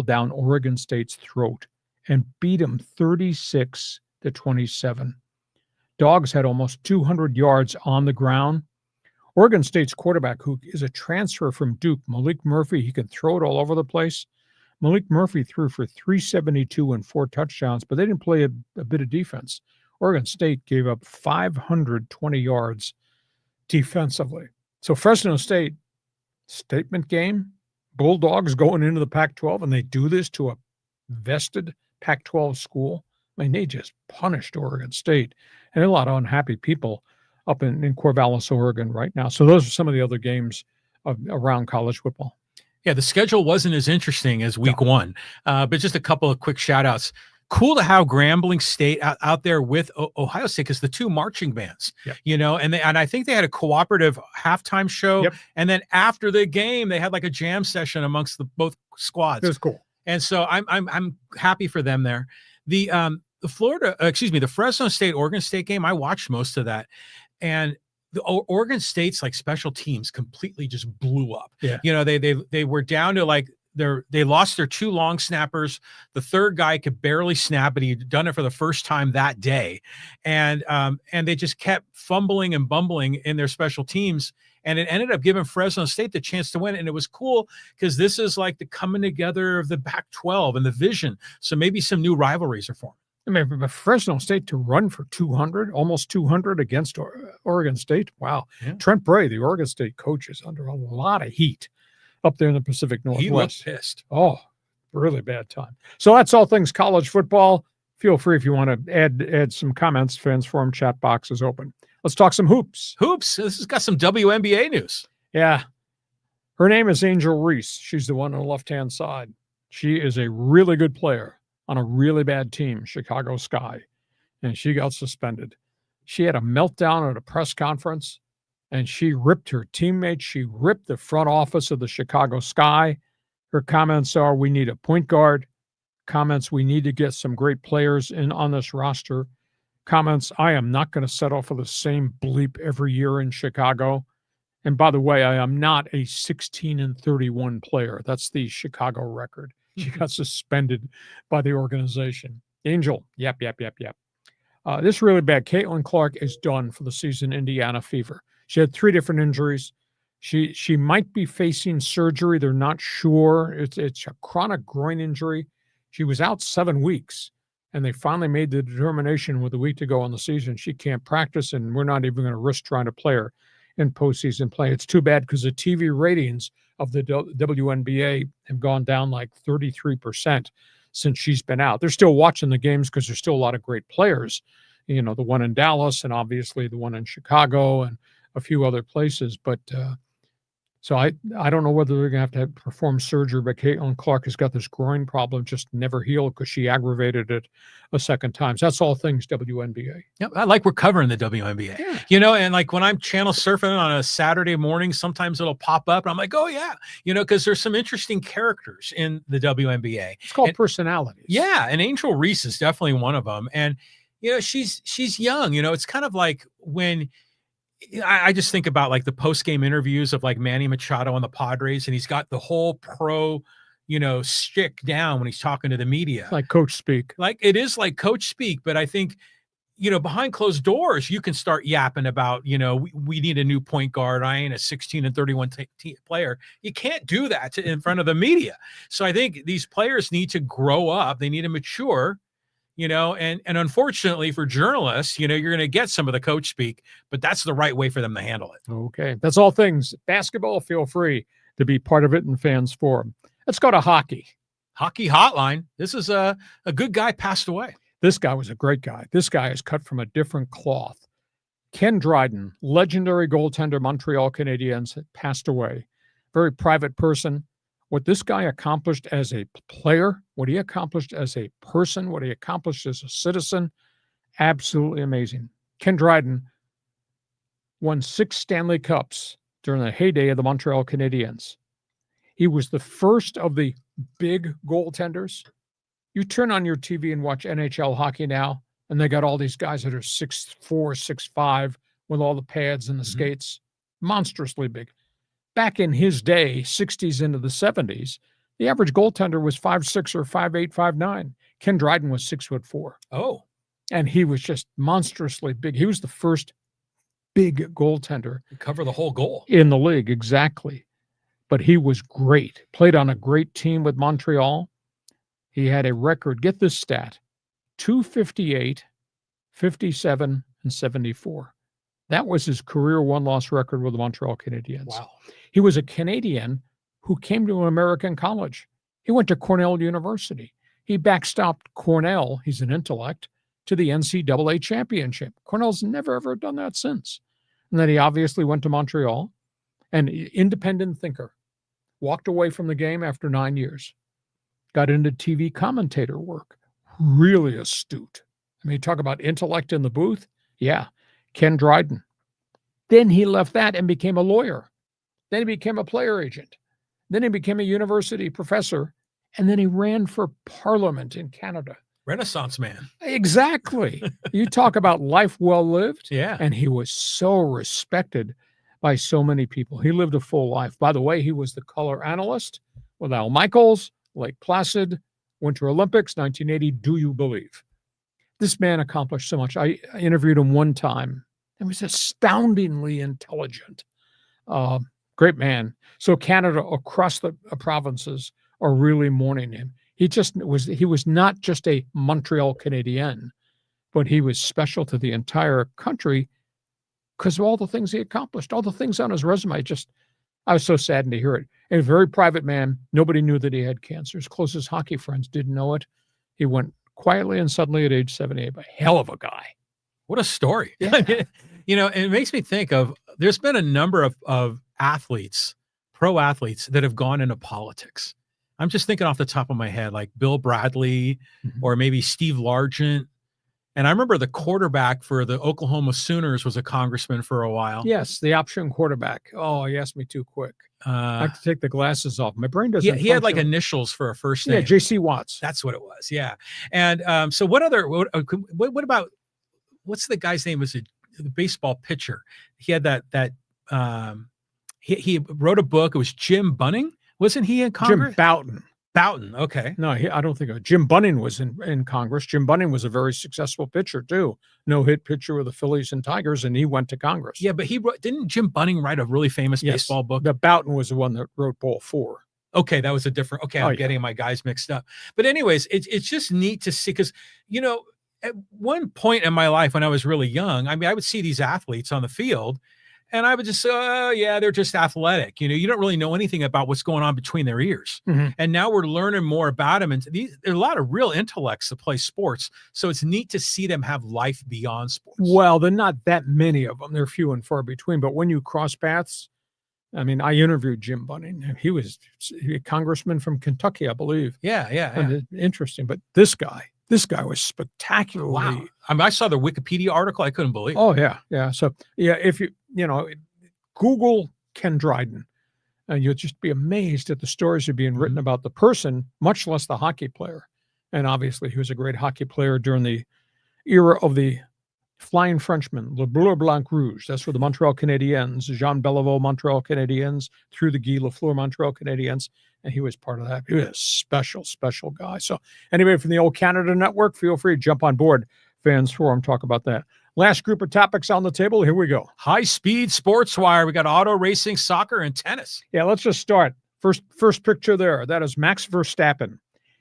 down Oregon State's throat and beat them 36-27. Dogs had almost 200 yards on the ground. Oregon State's quarterback, who is a transfer from Duke, Malik Murphy, he can throw it all over the place. Malik Murphy threw for 372 and 4 touchdowns, but they didn't play a bit of defense. Oregon State gave up 520 yards defensively. So Fresno State, statement game, Bulldogs going into the Pac-12, and they do this to a vested Pac-12 school. I mean, they just punished Oregon State. And a lot of unhappy people up in Corvallis, Oregon right now. So those are some of the other games around college football. Yeah, the schedule wasn't as interesting as week one, but just a couple of quick shout outs. Cool to have Grambling State out there with Ohio State, because the two marching bands, and I think they had a cooperative halftime show. And then after the game, they had like a jam session amongst both squads. It was cool. And so I'm happy for them there. The Fresno State, Oregon State game, I watched most of that. And the Oregon State's like special teams completely just blew up. They were down to they lost their 2 long snappers. The third guy could barely snap, but he'd done it for the first time that day. And they just kept fumbling and bumbling in their special teams. And it ended up giving Fresno State the chance to win. And it was cool because this is like the coming together of the Pac-12 and the vision. So maybe some new rivalries are formed. I mean, for Fresno State to run for 200, almost 200 against Oregon State. Wow. Yeah. Trent Bray, the Oregon State coach, is under a lot of heat up there in the Pacific Northwest. He looked pissed. Oh, really bad time. So that's all things college football. Feel free if you want to add some comments. Fans Forum chat box is open. Let's talk some hoops. Hoops. This has got some WNBA news. Yeah. Her name is Angel Reese. She's the one on the left-hand side. She is a really good player on a really bad team, Chicago Sky, and she got suspended. She had a meltdown at a press conference, and she ripped her teammates. She ripped the front office of the Chicago Sky. Her comments are, we need a point guard. Comments, we need to get some great players in on this roster. Comments, I am not going to settle for the same bleep every year in Chicago. And by the way, I am not a 16-31 player. That's the Chicago record. She got suspended by the organization. Angel, yap. This really bad. Caitlin Clark is done for the season. Indiana Fever. She had 3 different injuries. She might be facing surgery. They're not sure. It's a chronic groin injury. She was out 7 weeks, and they finally made the determination with a week to go on the season she can't practice, and we're not even going to risk trying to play her in postseason play. It's too bad because the TV ratings of the WNBA have gone down like 33% since she's been out. They're still watching the games because there's still a lot of great players, the one in Dallas and obviously the one in Chicago and a few other places. But so I don't know whether they're going to have perform surgery, but Caitlin Clark has got this groin problem, just never healed because she aggravated it a second time. So that's all things WNBA. Yep, I like we're covering the WNBA. Yeah. And like when I'm channel surfing on a Saturday morning, sometimes it'll pop up and I'm like, oh yeah, because there's some interesting characters in the WNBA. It's called personalities. Yeah, and Angel Reese is definitely one of them. And she's young. It's kind of like when I just think about like the post-game interviews of like Manny Machado on the Padres, and he's got the whole pro, shtick down when he's talking to the media. Like coach speak. Like it is like coach speak, but I think, behind closed doors, you can start yapping about, we need a new point guard. I ain't a 16 and 31 player. You can't do that in front of the media. So I think these players need to grow up. They need to mature, and unfortunately for journalists, you're going to get some of the coach speak, but that's the right way for them to handle it. Okay. That's all things basketball. Feel free to be part of it in Fans Forum. Let's go to hockey. Hockey hotline. This is a good guy passed away. This guy was a great guy. This guy is cut from a different cloth. Ken Dryden, legendary goaltender, Montreal Canadiens, passed away. Very private person. What this guy accomplished as a player, what he accomplished as a person, what he accomplished as a citizen, absolutely amazing. Ken Dryden won 6 Stanley Cups during the heyday of the Montreal Canadiens. He was the first of the big goaltenders. You turn on your TV and watch NHL hockey now, and they got all these guys that are 6'4", 6'5", with all the pads and the skates, monstrously big. Back in his day, 60s into the 70s, the average goaltender was 5'6" or 5'8", 5'9". Ken Dryden was 6'4". Oh. And he was just monstrously big. He was the first big goaltender. Cover the whole goal. In the league, exactly. But he was great. Played on a great team with Montreal. He had a record, get this stat, 258, 57, and 74. That was his career one-loss record with the Montreal Canadiens. Wow. He was a Canadian who came to an American college. He went to Cornell University. He backstopped Cornell, he's an intellect, to the NCAA championship. Cornell's never, ever done that since. And then he obviously went to Montreal, an independent thinker, walked away from the game after 9 years, got into TV commentator work, really astute. I mean, talk about intellect in the booth. Yeah, Ken Dryden. Then he left that and became a lawyer. Then he became a player agent. Then he became a university professor. And then he ran for parliament in Canada. Renaissance man. Exactly. You talk about life well lived. Yeah. And he was so respected by so many people. He lived a full life. By the way, he was the color analyst with Al Michaels, Lake Placid, Winter Olympics, 1980. Do you believe? This man accomplished so much. I interviewed him one time. He was astoundingly intelligent. Great man. So Canada across the provinces are really mourning him. He was not just a Montreal Canadien, but he was special to the entire country because of all the things he accomplished, all the things on his resume. I was so saddened to hear it. A very private man. Nobody knew that he had cancer. His closest hockey friends didn't know it. He went quietly and suddenly at age 78. A hell of a guy. What a story. Yeah. It makes me think of, there's been a number of athletes, pro athletes that have gone into politics. I'm just thinking off the top of my head, like Bill Bradley or maybe Steve Largent. And I remember the quarterback for the Oklahoma Sooners was a congressman for a while. Yes, the option quarterback. Oh, you asked me too quick. I have to take the glasses off. My brain doesn't. He had like initials for a first name. Yeah, J.C. Watts. That's what it was. Yeah. And so what about, what's the guy's name? Was it the baseball pitcher? He had he wrote a book. It was Jim Bunning. Wasn't he in Congress? Jim Bouton. Bouton. Okay. No, I don't think Jim Bunning was in Congress. Jim Bunning was a very successful pitcher too. No-hit pitcher with the Phillies and Tigers, and he went to Congress. Yeah, but didn't Jim Bunning write a really famous baseball book? The Bouton was the one that wrote Ball 4. Okay, that was a different. Okay, I'm getting my guys mixed up. But anyways, it's just neat to see because at one point in my life when I was really young, I mean, I would see these athletes on the field. And I would just say, oh, yeah, they're just athletic. You don't really know anything about what's going on between their ears. Mm-hmm. And now we're learning more about them. And there are a lot of real intellects that play sports. So it's neat to see them have life beyond sports. Well, there are not that many of them. They're few and far between. But when you cross paths, I mean, I interviewed Jim Bunning. He was a congressman from Kentucky, I believe. Yeah. Interesting. But this guy was spectacularly. Wow. I mean, I saw the Wikipedia article. I couldn't believe it. Oh, yeah. Yeah. So, yeah, if Google Ken Dryden, and you'll just be amazed at the stories that are being written about the person, much less the hockey player. And obviously, he was a great hockey player during the era of the Flying Frenchman, Le Bleu Blanc Rouge. That's for the Montreal Canadiens. Jean Beliveau, Montreal Canadiens, through the Guy Lafleur, Montreal Canadiens. And he was part of that. He was a special, special guy. So anybody from the old Canada Network, feel free to jump on board. Fans Forum, talk about that. Last group of topics on the table. Here we go. High-speed sports wire. We got auto racing, soccer, and tennis. Yeah, let's just start. First picture there. That is Max Verstappen.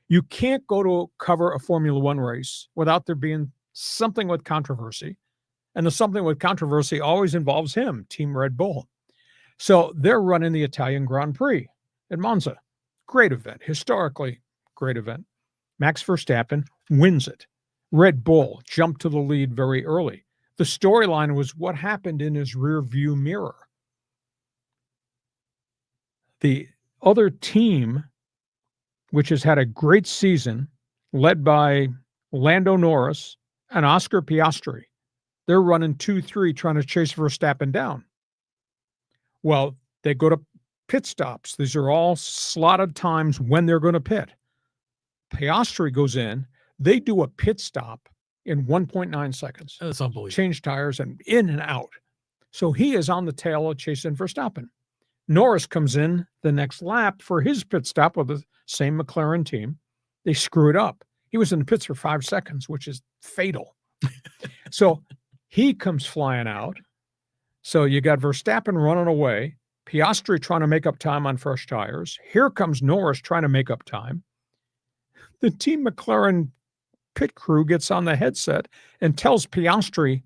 You can't go to cover a Formula One race without there being something with controversy. And the something with controversy always involves him, Team Red Bull. So they're running the Italian Grand Prix at Monza. Great event. Historically, great event. Max Verstappen wins it. Red Bull jumped to the lead very early. The storyline was what happened in his rear view mirror. The other team, which has had a great season, led by Lando Norris and Oscar Piastri, they're running 2-3 trying to chase Verstappen down. Well, they go to pit stops. These are all slotted times when they're going to pit. Piastri goes in. They do a pit stop in 1.9 seconds. That's unbelievable. Change tires and in and out. So he is on the tail of chasing Verstappen. Norris comes in the next lap for his pit stop with the same McLaren team. They screw it up. He was in the pits for 5 seconds, which is fatal. So he comes flying out. So you got Verstappen running away, Piastri trying to make up time on fresh tires. Here comes Norris trying to make up time. The Team McLaren pit crew gets on the headset and tells Piastri,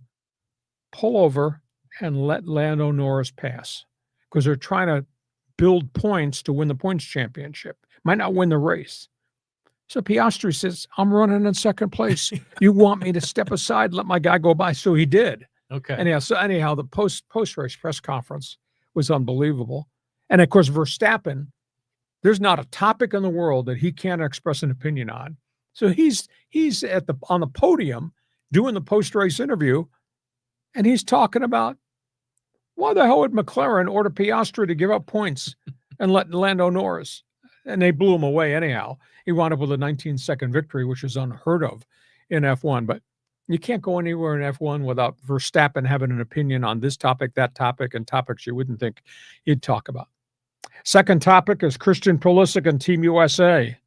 pull over and let Lando Norris pass, because they're trying to build points to win the points championship. Might not win the race. So Piastri says, I'm running in second place. You want me to step aside, let my guy go by? So he did. Okay. Anyhow, the post-race press conference was unbelievable. And of course, Verstappen, there's not a topic in the world that he can't express an opinion on. So he's on the podium doing the post-race interview, and he's talking about, why the hell would McLaren order Piastri to give up points and let Lando Norris? And they blew him away anyhow. He wound up with a 19-second victory, which is unheard of in F1. But you can't go anywhere in F1 without Verstappen having an opinion on this topic, that topic, and topics you wouldn't think he'd talk about. Second topic is Christian Pulisic and Team USA.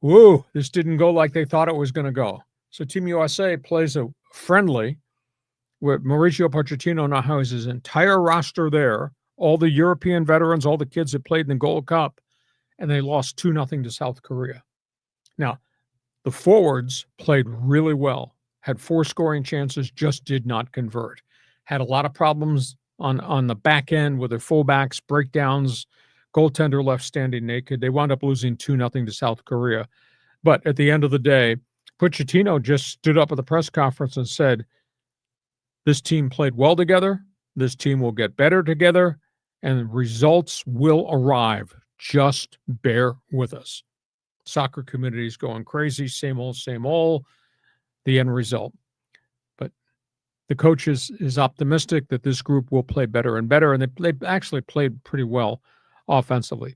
Woo, this didn't go like they thought it was going to go. So Team USA plays a friendly with Mauricio Pochettino now has his entire roster there, all the European veterans, all the kids that played in the Gold Cup, and they lost 2-0 to South Korea. Now, the forwards played really well, had 4 scoring chances, just did not convert. Had a lot of problems on the back end with their fullbacks, breakdowns, goaltender left standing naked. They wound up losing 2-0 to South Korea. But at the end of the day, Pochettino just stood up at the press conference and said, this team played well together, this team will get better together, and results will arrive. Just bear with us. Soccer community is going crazy, same old, the end result. But the coach is optimistic that this group will play better and better, and they actually played pretty well offensively.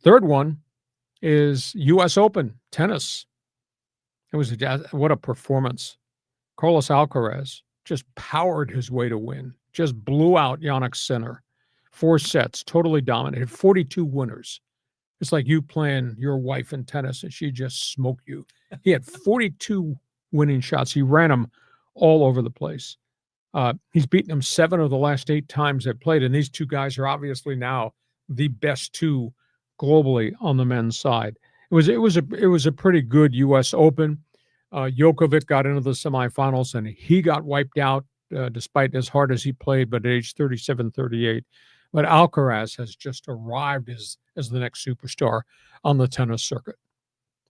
Third one is U.S. Open tennis. What a performance. Carlos Alcaraz just powered his way to win, just blew out Jannik Sinner. 4 sets, totally dominated, 42 winners. It's like you playing your wife in tennis and she just smoked you. He had 42 winning shots. He ran them all over the place. He's beaten them 7 of the last 8 times they've played, and these 2 guys are obviously now the best 2 globally on the men's side. It was a pretty good U.S. Open. Djokovic got into the semifinals and he got wiped out despite as hard as he played, but at age 37, 38. But Alcaraz has just arrived as the next superstar on the tennis circuit.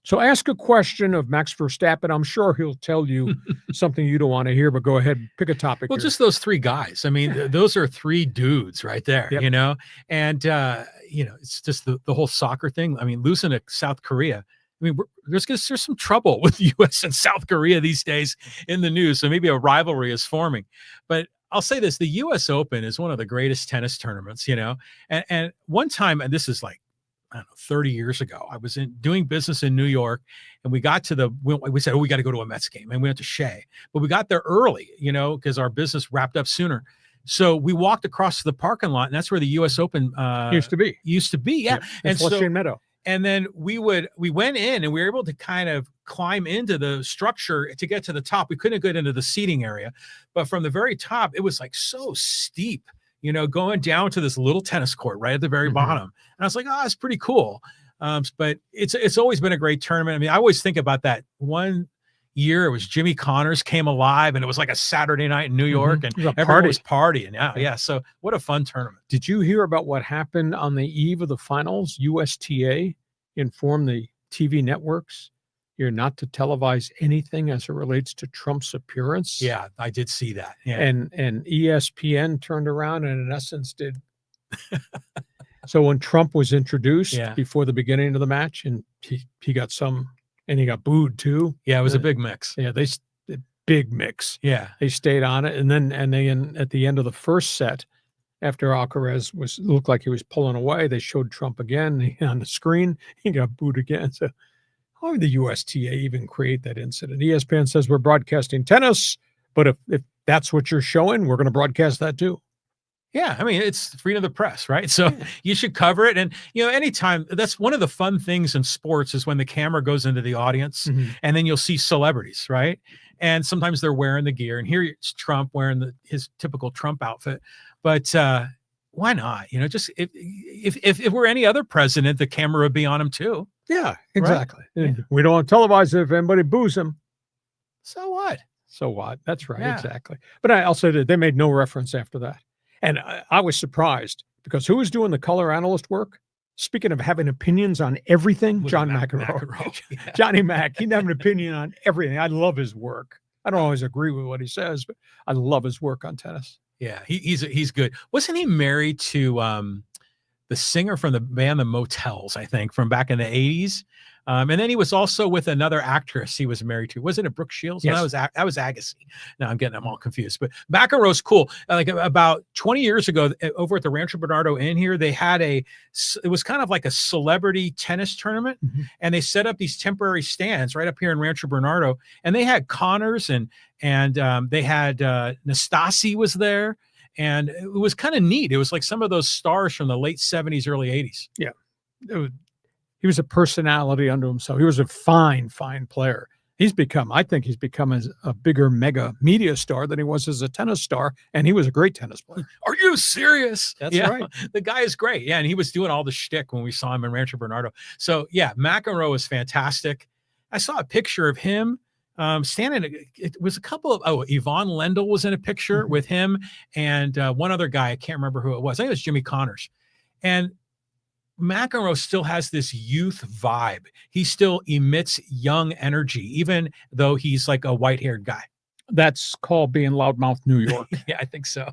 So ask a question of Max Verstappen. I'm sure he'll tell you something you don't want to hear, but go ahead, pick a topic. Well, here. Just those 3 guys. I mean, those are 3 dudes right there, Yep. and, it's just the whole soccer thing. I mean, losing to South Korea. I mean, there's some trouble with the U.S. and South Korea these days in the news. So maybe a rivalry is forming. But I'll say this, the U.S. Open is one of the greatest tennis tournaments, and one time, and this is like, I don't know, 30 years ago. I was doing business in New York, and we got to we said, we got to go to a Mets game, and we went to Shea, but we got there early, because our business wrapped up sooner. So we walked across the parking lot, and that's where the U.S. Open used to be. Yeah. Yep. And Flushing Meadow. And then we went in, and we were able to kind of climb into the structure to get to the top. We couldn't get into the seating area, but from the very top, it was like so steep, going down to this little tennis court right at the very bottom. And I was like, oh, it's pretty cool. But it's always been a great tournament. I mean, I always think about that one year. It was Jimmy Connors Came Alive, and it was like a Saturday night in New York, and everyone was partying. Yeah. So what a fun tournament. Did you hear about what happened on the eve of the finals? USTA informed the TV networks you're not to televise anything as it relates to Trump's appearance. Yeah, I did see that. Yeah. And ESPN turned around and in essence did. So when Trump was introduced before the beginning of the match, and he got some, and he got booed too. Yeah, it was a big mix. Yeah, big mix. Yeah, they stayed on it, and then at the end of the first set, after Alcaraz looked like he was pulling away, they showed Trump again on the screen. He got booed again. So how did the USTA even create that incident? ESPN says we're broadcasting tennis, but if that's what you're showing, we're going to broadcast that too. Yeah, I mean, it's freedom of the press, right? So you should cover it. And, anytime, that's one of the fun things in sports is when the camera goes into the audience and then you'll see celebrities, right? And sometimes they're wearing the gear. And here it's Trump wearing his typical Trump outfit. But why not? Just if we're any other president, the camera would be on him too. Yeah, exactly. Right? Yeah. We don't want to televise it if anybody boos him. So what? That's right, exactly. But I also did. They made no reference after that. And I was surprised because who was doing the color analyst work? Speaking of having opinions on everything, John McEnroe. Yeah. Johnny Mac, he'd have an opinion on everything. I love his work. I don't always agree with what he says, but I love his work on tennis. Yeah, he's good. Wasn't he married to the singer from the band The Motels, I think, from back in the 80s? And then he was also with another actress he was married to. Wasn't it Brooke Shields? Yes. No, that was Agassi. No, I'm getting them all confused. But McEnroe's cool. Like about 20 years ago, over at the Rancho Bernardo Inn here, they had it was kind of like a celebrity tennis tournament. And they set up these temporary stands right up here in Rancho Bernardo. And they had Connors and they had Nastasi was there. And it was kind of neat. It was like some of those stars from the late 70s, early 80s. Yeah. He was a personality unto himself. He was a fine player. I think he's become a bigger mega media star than he was as a tennis star. And he was a great tennis player. Are you serious? That's right. The guy is great. Yeah. And he was doing all the shtick when we saw him in Rancho Bernardo. So yeah, McEnroe was fantastic. I saw a picture of him standing. It was a couple of, Yvonne Lendl was in a picture with him and one other guy. I can't remember who it was. I think it was Jimmy Connors. And McEnroe still has this youth vibe. He still emits young energy, even though he's like a white-haired guy. That's called being loudmouth New York. Yeah, I think so.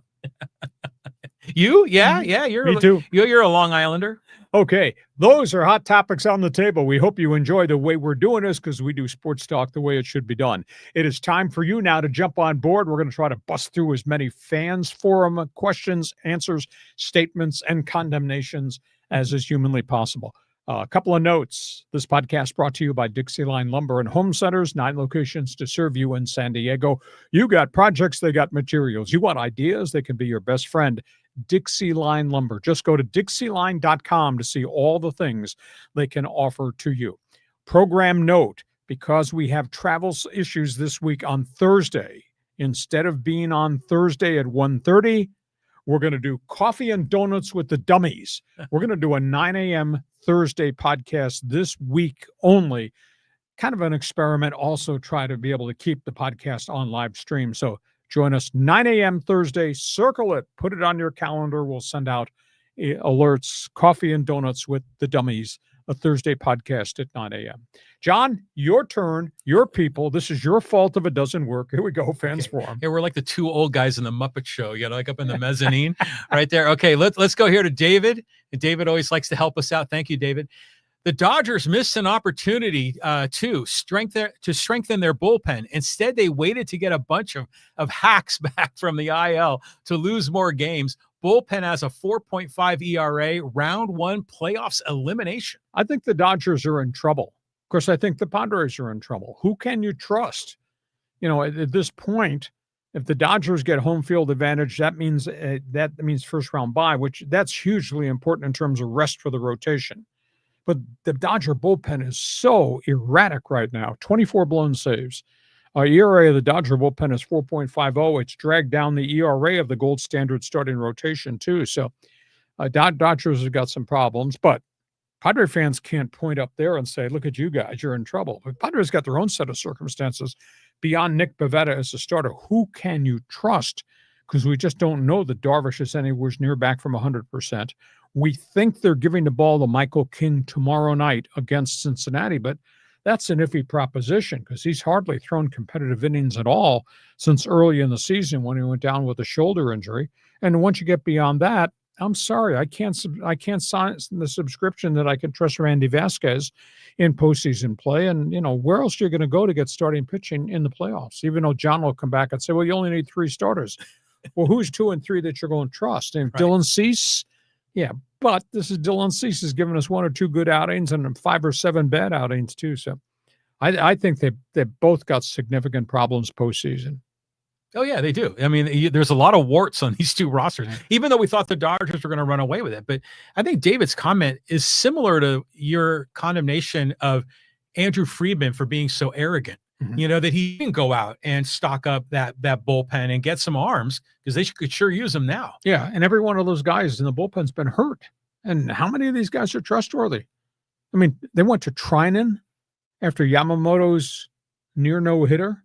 You? Yeah. Me too. You're a Long Islander. Okay, those are hot topics on the table. We hope you enjoy the way we're doing this because we do sports talk the way it should be done. It is time for you now to jump on board. We're going to try to bust through as many fans forum questions, answers, statements, and condemnations as is humanly possible. A couple of notes. This podcast brought to you by DIXIELINE Lumber and Home Centers, 9 locations to serve you in San Diego. You got projects, they got materials. You want ideas, they can be your best friend. DIXIELINE Lumber. Just go to DIXIELINE.com to see all the things they can offer to you. Program note, because we have travel issues this week on Thursday, instead of being on Thursday at 1:30, we're going to do coffee and donuts with the dummies. We're going to do a 9 a.m. Thursday podcast this week only. Kind of an experiment. Also try to be able to keep the podcast on live stream. So join us 9 a.m. Thursday. Circle it. Put it on your calendar. We'll send out alerts, coffee and donuts with the dummies, a Thursday podcast at 9 a.m. John, your turn, your people. This is your fault if it doesn't work. Here we go, fans forum. Yeah, we're like the 2 old guys in the Muppet Show, like up in the mezzanine right there. Okay, let's go here to David. David always likes to help us out. Thank you, David. The Dodgers missed an opportunity to strengthen their bullpen. Instead, they waited to get a bunch of hacks back from the IL to lose more games. bullpen has a 4.5 ERA, round one playoffs elimination. I think the Dodgers are in trouble. Of course, I think the Padres are in trouble. Who can you trust? At this point, if the Dodgers get home field advantage, that means first round bye, which that's hugely important in terms of rest for the rotation. But the Dodger bullpen is so erratic right now. 24 blown saves. ERA of the Dodger bullpen is 4.50. It's dragged down the ERA of the gold standard starting rotation too. So Dodgers have got some problems, but Padre fans can't point up there and say, look at you guys, you're in trouble. But Padres got their own set of circumstances beyond Nick Pivetta as a starter. Who can you trust? Because we just don't know that Darvish is anywhere near back from 100%. We think they're giving the ball to Michael King tomorrow night against Cincinnati, but that's an iffy proposition because he's hardly thrown competitive innings at all since early in the season when he went down with a shoulder injury. And once you get beyond that, I'm sorry, I can't sign the subscription that I can trust Randy Vasquez in postseason play. And, where else are you going to go to get starting pitching in the playoffs? Even though John will come back and say, well, you only need 3 starters. Well, who's 2 and 3 that you're going to trust? And right. Dylan Cease? Yeah, but this is Dylan Cease has given us 1 or 2 good outings and 5 or 7 bad outings too. So I think they both got significant problems postseason. Oh, yeah, they do. I mean, there's a lot of warts on these 2 rosters, even though we thought the Dodgers were going to run away with it. But I think David's comment is similar to your condemnation of Andrew Friedman for being so arrogant, that he didn't go out and stock up that bullpen and get some arms because they could sure use them now. Yeah, and every one of those guys in the bullpen's been hurt. And how many of these guys are trustworthy? I mean, they went to Trinan after Yamamoto's near no-hitter.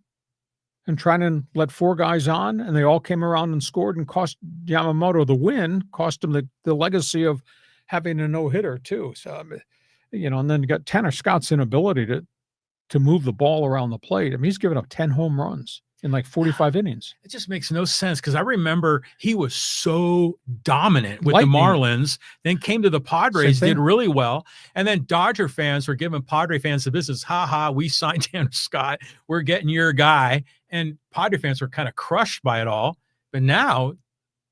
And Trinan let 4 guys on, and they all came around and scored and cost Yamamoto the win, cost him the legacy of having a no-hitter too. So, and then you got Tanner Scott's inability to move the ball around the plate. I mean, he's given up 10 home runs in like 45 innings. It just makes no sense because I remember he was so dominant with the Marlins, then came to the Padres, did really well. And then Dodger fans were giving Padre fans the business. Ha ha, we signed Tanner Scott. We're getting your guy. And Padre fans were kind of crushed by it all. But now,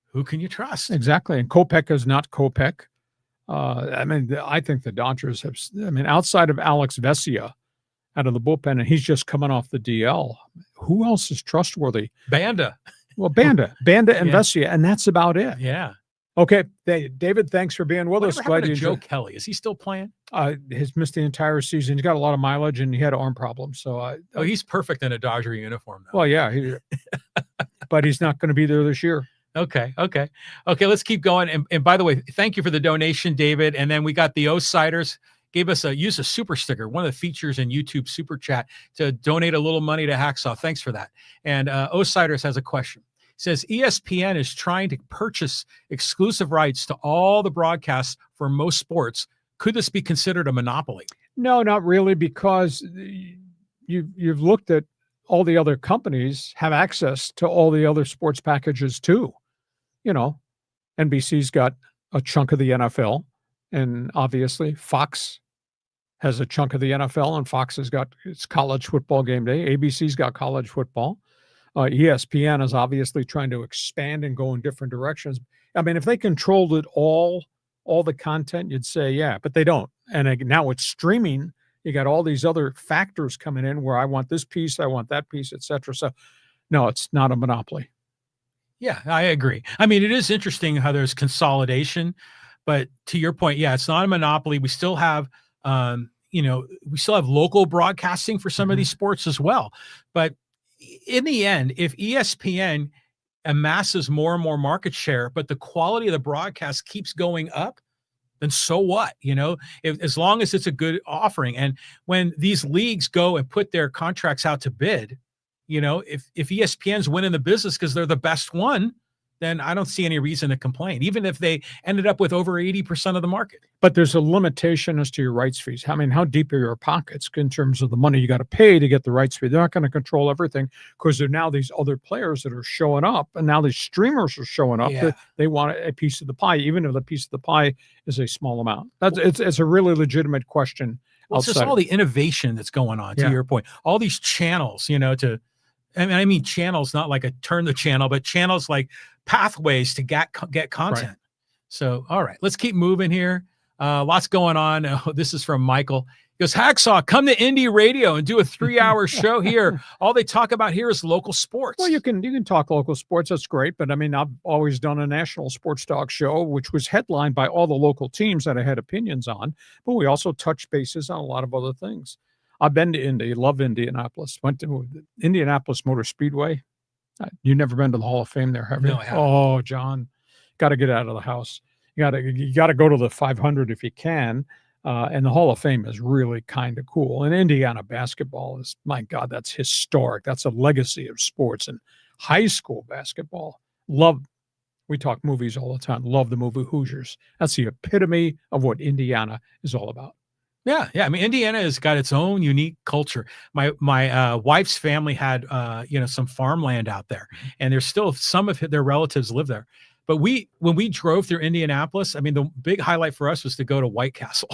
who can you trust? Exactly. And Kopech is not Kopech. I think the Dodgers have, outside of Alex Vesia out of the bullpen, and he's just coming off the DL. Who else is trustworthy? Banda. Well, Banda and Vesia, and that's about it. Yeah. Okay, David, thanks for being with us. Glad you Joe Kelly. Is he still playing? He's missed the entire season. He's got a lot of mileage, and he had arm problems. So, he's perfect in a Dodger uniform, though. Well, yeah, but he's not going to be there this year. Okay. Let's keep going. And by the way, thank you for the donation, David. And then we got the O-Siders gave us use a super sticker, one of the features in YouTube Super Chat, to donate a little money to Hacksaw. Thanks for that. And O-Siders has a question. Says ESPN is trying to purchase exclusive rights to all the broadcasts for most sports. Could this be considered a monopoly? No, not really, because you've looked at all the other companies have access to all the other sports packages too. NBC's got a chunk of the NFL, and obviously Fox has a chunk of the NFL, and Fox has got its college football game day. ABC's got college football. ESPN is obviously trying to expand and go in different directions. I mean, if they controlled it all the content, you'd say, yeah, but they don't. And now it's streaming. You got all these other factors coming in where I want this piece, I want that piece, etc. So no, it's not a monopoly. Yeah, I agree. I mean, it is interesting how there's consolidation, but to your point, yeah, it's not a monopoly. We still have, we still have local broadcasting for some of these sports as well. But in the end, if ESPN amasses more and more market share, but the quality of the broadcast keeps going up, then so what? As long as it's a good offering. And when these leagues go and put their contracts out to bid, if ESPN's winning the business because they're the best one, then I don't see any reason to complain, even if they ended up with over 80% of the market. But there's a limitation as to your rights fees. I mean, how deep are your pockets in terms of the money you got to pay to get the rights fee? They're not going to control everything because there are now these other players that are showing up, and now these streamers are showing up. Yeah. They want a piece of the pie, even if the piece of the pie is a small amount. It's a really legitimate question. Well, it's just all the innovation that's going on, to your point. All these channels, I mean channels, not like a turn the channel, but channels like pathways to get content. Right. So, all right, let's keep moving here. Lots going on. Oh, this is from Michael. He goes, Hacksaw, come to Indie Radio and do a 3-hour show here. All they talk about here is local sports. Well, you can talk local sports. That's great. But I mean, I've always done a national sports talk show, which was headlined by all the local teams that I had opinions on. But we also touched bases on a lot of other things. I've been to Indy, love Indianapolis. Went to Indianapolis Motor Speedway. You've never been to the Hall of Fame there, have you? No, I haven't. Oh, John, got to get out of the house. You got to go to the 500 if you can. And the Hall of Fame is really kind of cool. And Indiana basketball is, my God, that's historic. That's a legacy of sports. And high school basketball, we talk movies all the time. Love the movie Hoosiers. That's the epitome of what Indiana is all about. Yeah. I mean, Indiana has got its own unique culture. My wife's family had, some farmland out there, and there's still some of their relatives live there. But when we drove through Indianapolis, I mean, the big highlight for us was to go to White Castle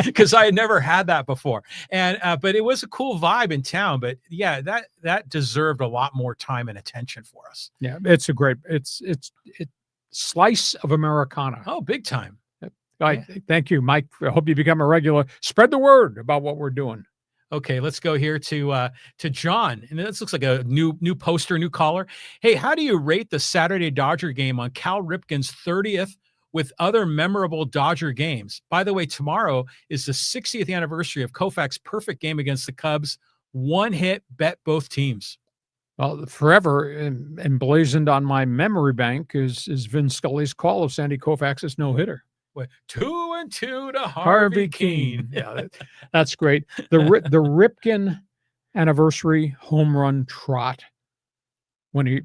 because I had never had that before. And but it was a cool vibe in town. But yeah, that deserved a lot more time and attention for us. Yeah, it's a great it's slice of Americana. Oh, big time. Thank you, Mike. I hope you become a regular. Spread the word about what we're doing. Okay, let's go here to John. And this looks like a new poster, new caller. Hey, how do you rate the Saturday Dodger game on Cal Ripken's 30th with other memorable Dodger games? By the way, tomorrow is the 60th anniversary of Koufax's perfect game against the Cubs. One hit, bet both teams. Well, forever emblazoned on my memory bank is Vin Scully's call of Sandy Koufax's no-hitter. 2-2 to Harvey Keene. Yeah, that's great. The Ripken anniversary home run trot when he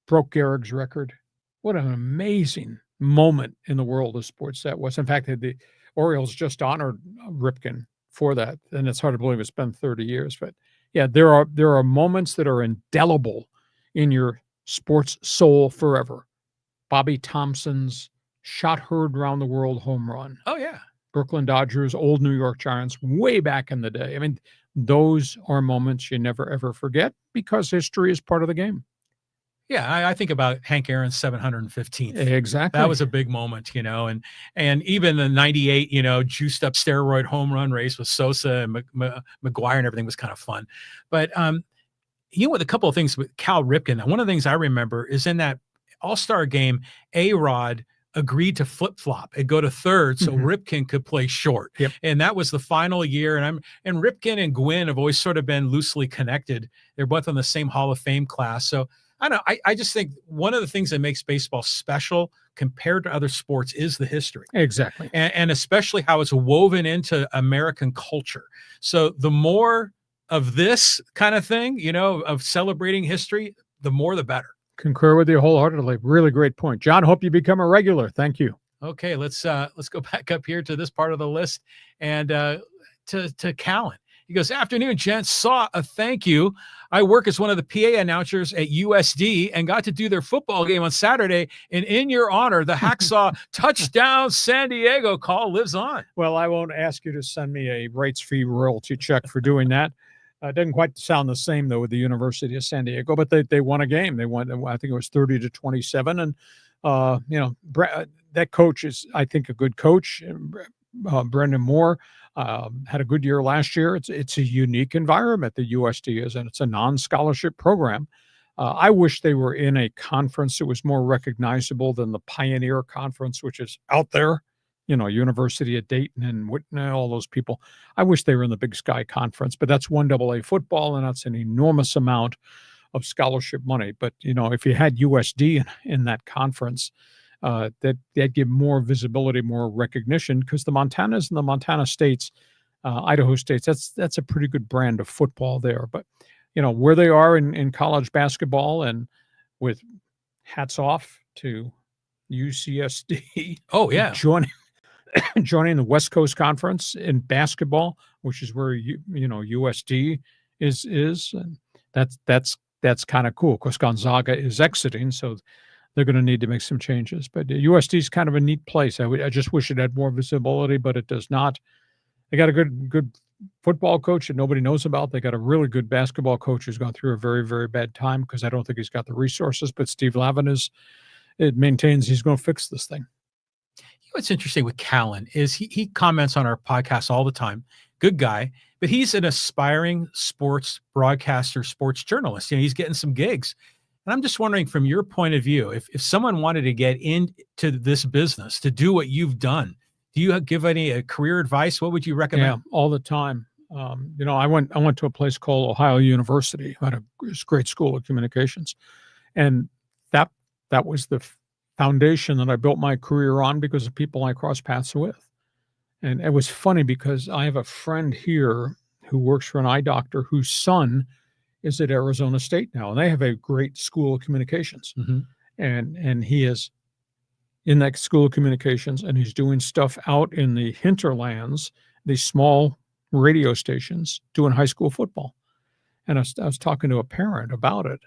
broke Gehrig's record. What an amazing moment in the world of sports that was. In fact, the Orioles just honored Ripken for that, and it's hard to believe it's been 30 years. But yeah, there are moments that are indelible in your sports soul forever. Bobby Thompson's shot heard around the world home run. Oh, yeah. Brooklyn Dodgers, old New York Giants, way back in the day. I mean, those are moments you never, ever forget because history is part of the game. Yeah, I think about Hank Aaron's 715th. Exactly. That was a big moment, and even the 98, juiced up steroid home run race with Sosa and McGuire and everything was kind of fun. But, with a couple of things with Cal Ripken, one of the things I remember is in that All-Star game, A-Rod agreed to flip-flop and go to third so Ripken could play short. Yep. And that was the final year. And Ripken and Gwynn have always sort of been loosely connected. They're both in the same Hall of Fame class. So I don't know. I just think one of the things that makes baseball special compared to other sports is the history. Exactly. And especially how it's woven into American culture. So the more of this kind of thing, of celebrating history, the more the better. Concur with you wholeheartedly. Really great point. John, hope you become a regular. Thank you. Okay, let's go back up here to this part of the list and to Callan. He goes, afternoon, gents. Saw a thank you. I work as one of the PA announcers at USD and got to do their football game on Saturday. And in your honor, the Hacksaw touchdown San Diego call lives on. Well, I won't ask you to send me a rights fee royalty check for doing that. It doesn't quite sound the same, though, with the University of San Diego, but they won a game. They won, I think it was 30-27. And, that coach is, I think, a good coach. Brendan Moore had a good year last year. It's a unique environment, the USD is, and it's a non-scholarship program. I wish they were in a conference that was more recognizable than the Pioneer Conference, which is out there. University of Dayton and Whitney, all those people. I wish they were in the Big Sky Conference, but that's 1AA football, and that's an enormous amount of scholarship money. But, if you had USD in that conference, that'd give more visibility, more recognition, because the Montanas and the Montana States, Idaho States, that's a pretty good brand of football there. But, where they are in college basketball, and with hats off to UCSD. Oh, yeah. Joining the West Coast Conference in basketball, which is where USD is, and that's kind of cool because Gonzaga is exiting, so they're going to need to make some changes. But USD is kind of a neat place. I just wish it had more visibility, but it does not. They got a good football coach that nobody knows about. They got a really good basketball coach who's gone through a very, very bad time because I don't think he's got the resources. But Steve Lavin is it maintains he's going to fix this thing. What's interesting with Callan is he comments on our podcast all the time. Good guy, but he's an aspiring sports broadcaster, sports journalist. He's getting some gigs. And I'm just wondering, from your point of view, if someone wanted to get into this business, to do what you've done, do you give any career advice? What would you recommend? Yeah, all the time. I went to a place called Ohio University, had a great school of communications, and that was the foundation that I built my career on because of people I crossed paths with. And it was funny because I have a friend here who works for an eye doctor whose son is at Arizona State now, and they have a great school of communications. Mm-hmm. And he is in that school of communications, and he's doing stuff out in the hinterlands, these small radio stations, doing high school football. And I was talking to a parent about it,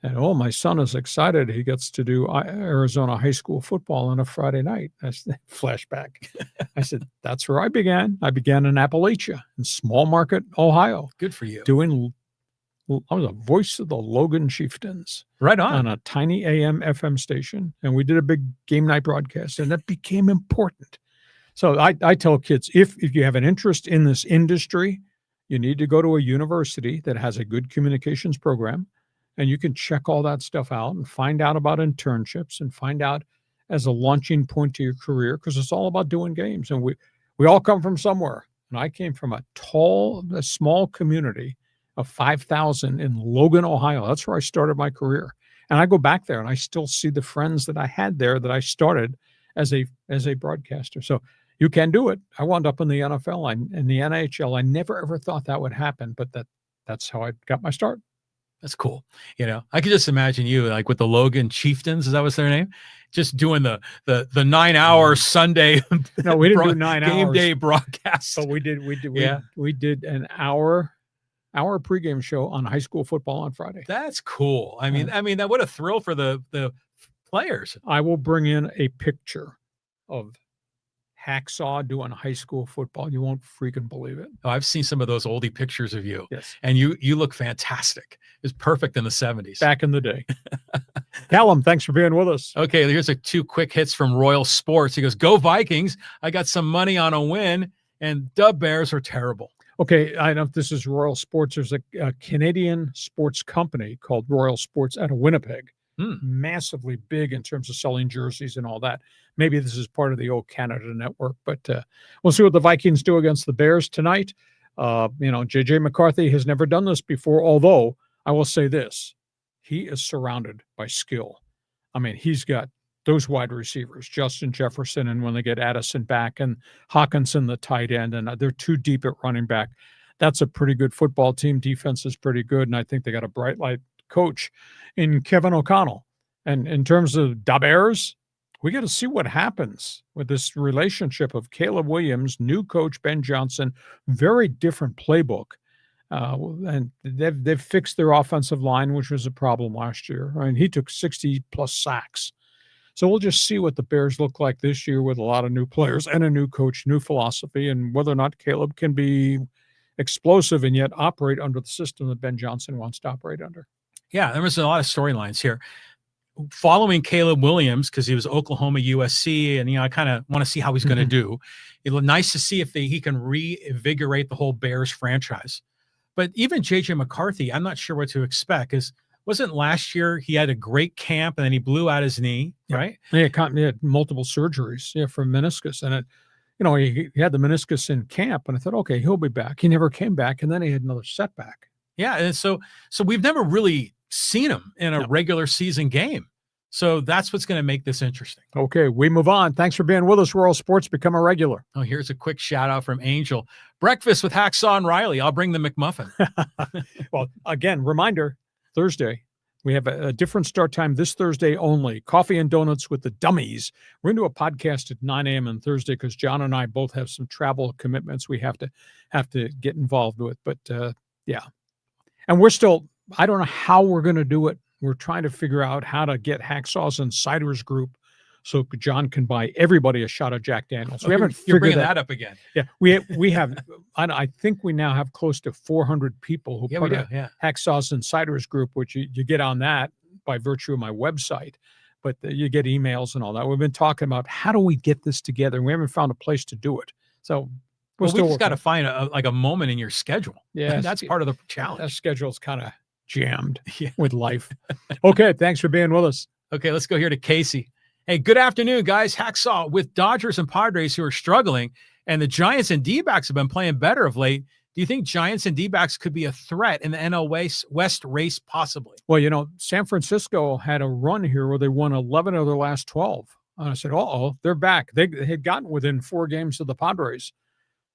and my son is excited. He gets to do Arizona high school football on a Friday night. I said, flashback. I said, that's where I began. I began in Appalachia, in small market, Ohio. Good for you. I was a voice of the Logan Chieftains. Right on. On a tiny AM FM station. And we did a big game night broadcast, and that became important. So I tell kids, if you have an interest in this industry, you need to go to a university that has a good communications program, and you can check all that stuff out and find out about internships and find out as a launching point to your career, because it's all about doing games. And we all come from somewhere. And I came from a small community of 5,000 in Logan, Ohio. That's where I started my career. And I go back there and I still see the friends that I had there that I started as a broadcaster. So you can do it. I wound up in the NFL and the NHL. I never ever thought that would happen, but that's how I got my start. That's cool. I could just imagine you like with the Logan Chieftains. Is that what's their name? Just doing the 9-hour Sunday. No, we didn't do 9 hours. Game day broadcast. But we did an hour pregame show on high school football on Friday. That's cool. I mean, that what a thrill for the players. I will bring in a picture of Hacksaw doing high school football. You won't freaking believe it. Oh, I've seen some of those oldie pictures of you. Yes. And you look fantastic. It's perfect in the 70s. Back in the day. Callum, thanks for being with us. Okay, here's 2 quick hits from Royal Sports. He goes, "Go Vikings. I got some money on a win, and Dub Bears are terrible." Okay, I don't know if this is Royal Sports. There's a Canadian sports company called Royal Sports out of Winnipeg. Massively big in terms of selling jerseys and all that. Maybe this is part of the old Canada network, but we'll see what the Vikings do against the Bears tonight. J.J. McCarthy has never done this before, although I will say this. He is surrounded by skill. I mean, he's got those wide receivers, Justin Jefferson, and when they get Addison back, and Hawkinson, the tight end, and they're too deep at running back. That's a pretty good football team. Defense is pretty good, and I think they got a bright light coach in Kevin O'Connell. And in terms of the Bears, we got to see what happens with this relationship of Caleb Williams, new coach Ben Johnson, very different playbook. And they've fixed their offensive line, which was a problem last year. I mean, he took 60-plus sacks. So we'll just see what the Bears look like this year with a lot of new players and a new coach, new philosophy, and whether or not Caleb can be explosive and yet operate under the system that Ben Johnson wants to operate under. Yeah, there was a lot of storylines here. Following Caleb Williams, because he was Oklahoma, USC, and I kind of want to see how he's going to do. It'll be nice to see if he can reinvigorate the whole Bears franchise. But even J.J. McCarthy, I'm not sure what to expect. Wasn't last year he had a great camp and then he blew out his knee, right? He had multiple surgeries, for meniscus, and he had the meniscus in camp, and I thought, okay, he'll be back. He never came back, and then he had another setback. Yeah, and so we've never really seen him in a regular season game. So that's what's going to make this interesting. Okay, we move on. Thanks for being with us, Royal Sports. Become a regular. Oh, here's a quick shout out from Angel. Breakfast with Hacksaw and Riley. I'll bring the McMuffin. Well, again, reminder, Thursday. We have a different start time this Thursday only. Coffee and donuts with the dummies. We're going to do a podcast at 9 a.m. on Thursday because John and I both have some travel commitments we have to get involved with. But yeah. And we're still, I don't know how we're going to do it. We're trying to figure out how to get Hacksaw's Insiders Group so John can buy everybody a shot of Jack Daniels. We haven't You're figured bringing that up again. Yeah, we have. I think we now have close to 400 people who put a Hacksaw's Insiders Group, which you get on that by virtue of my website. but you get emails and all that. We've been talking about how do we get this together, and we haven't found a place to do it. So we just got to find a moment in your schedule. Yeah, that's part of the challenge. That schedule's kind of jammed with life. Okay, thanks for being with us. Okay, let's go here to Casey. Hey, good afternoon, guys. Hacksaw with Dodgers and Padres who are struggling, and the Giants and D-backs have been playing better of late. Do you think Giants and D-backs could be a threat in the NL West race possibly? Well, San Francisco had a run here where they won 11 of their last 12. And I said, they're back. They had gotten within 4 games of the Padres,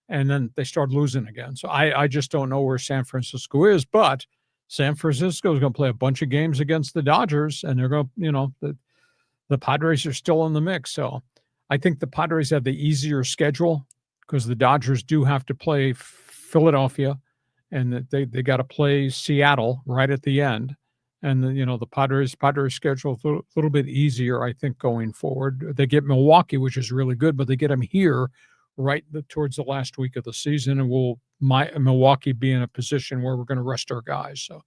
and then they started losing again. So I just don't know where San Francisco is, but San Francisco is going to play a bunch of games against the Dodgers, and they're going to, the Padres are still in the mix. So I think the Padres have the easier schedule because the Dodgers do have to play Philadelphia, and they got to play Seattle right at the end. And the Padres schedule a little bit easier, I think, going forward. They get Milwaukee, which is really good, but they get them here right towards the last week of the season, and will Milwaukee be in a position where we're going to rest our guys. So,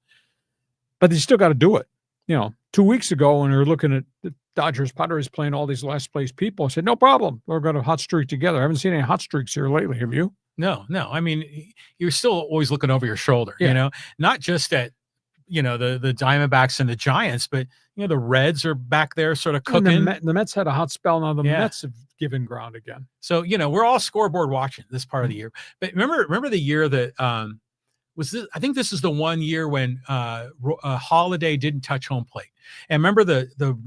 but they still got to do it. 2 weeks ago when we were looking at the Dodgers Padres playing all these last place people, I said, no problem, we're going to hot streak together. I haven't seen any hot streaks here lately. Have you? No. I mean, you're still always looking over your shoulder. Not just at the Diamondbacks and the Giants, but the Reds are back there sort of cooking. The Mets had a hot spell. Now the Mets have given ground again. So we're all scoreboard watching this part of the year. But remember the year that was this? I think this is the one year when Holiday didn't touch home plate. And remember the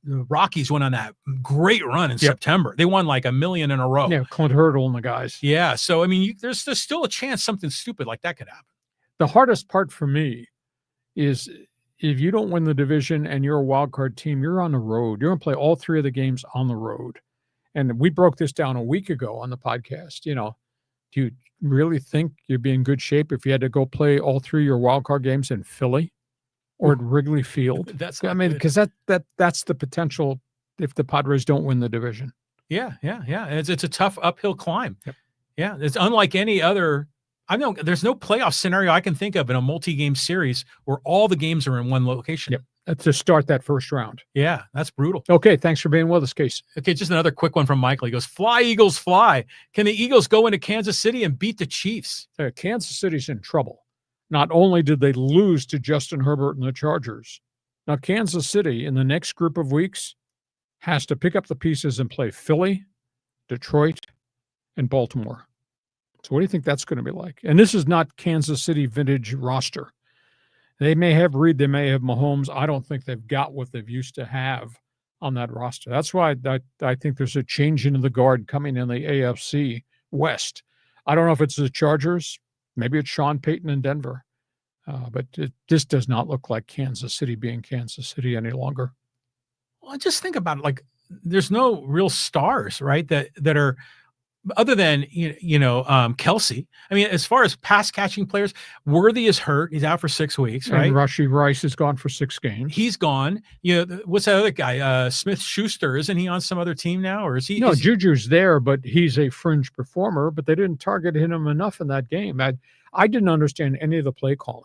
Rockies went on that great run in September. They won like $1 million in a row. Yeah, Clint Hurdle and the guys. Yeah. So I mean, there's still a chance something stupid like that could happen. The hardest part for me is if you don't win the division and you're a wild card team, you're on the road. You're going to play all 3 of the games on the road. And we broke this down a week ago on the podcast. Do you really think you'd be in good shape if you had to go play all 3 of your wild card games in Philly or at Wrigley Field? Because that's the potential if the Padres don't win the division. Yeah. It's a tough uphill climb. Yep. Yeah, it's unlike any other. There's no playoff scenario I can think of in a multi-game series where all the games are in one location. Yep. To start that first round. Yeah, that's brutal. Okay, thanks for being with us, Case. Okay, just another quick one from Michael. He goes, fly, Eagles, fly. Can the Eagles go into Kansas City and beat the Chiefs? Kansas City's in trouble. Not only did they lose to Justin Herbert and the Chargers, now Kansas City in the next group of weeks has to pick up the pieces and play Philly, Detroit, and Baltimore. So what do you think that's going to be like? And this is not Kansas City vintage roster. They may have Reed, they may have Mahomes. I don't think they've got what they've used to have on that roster. That's why I think there's a change into the guard coming in the AFC West. I don't know if it's the Chargers. Maybe it's Sean Payton in Denver. But this does not look like Kansas City being Kansas City any longer. Well, just think about it. Like, there's no real stars, right, that are – other than Kelsey. I mean, as far as pass catching players, Worthy is hurt. He's out for 6 weeks, right? And Rashee Rice is gone for 6 games. He's gone. What's that other guy? Smith Schuster. Isn't he on some other team now, or is he? No, Juju's there, but he's a fringe performer. But they didn't target him enough in that game. I didn't understand any of the play calling.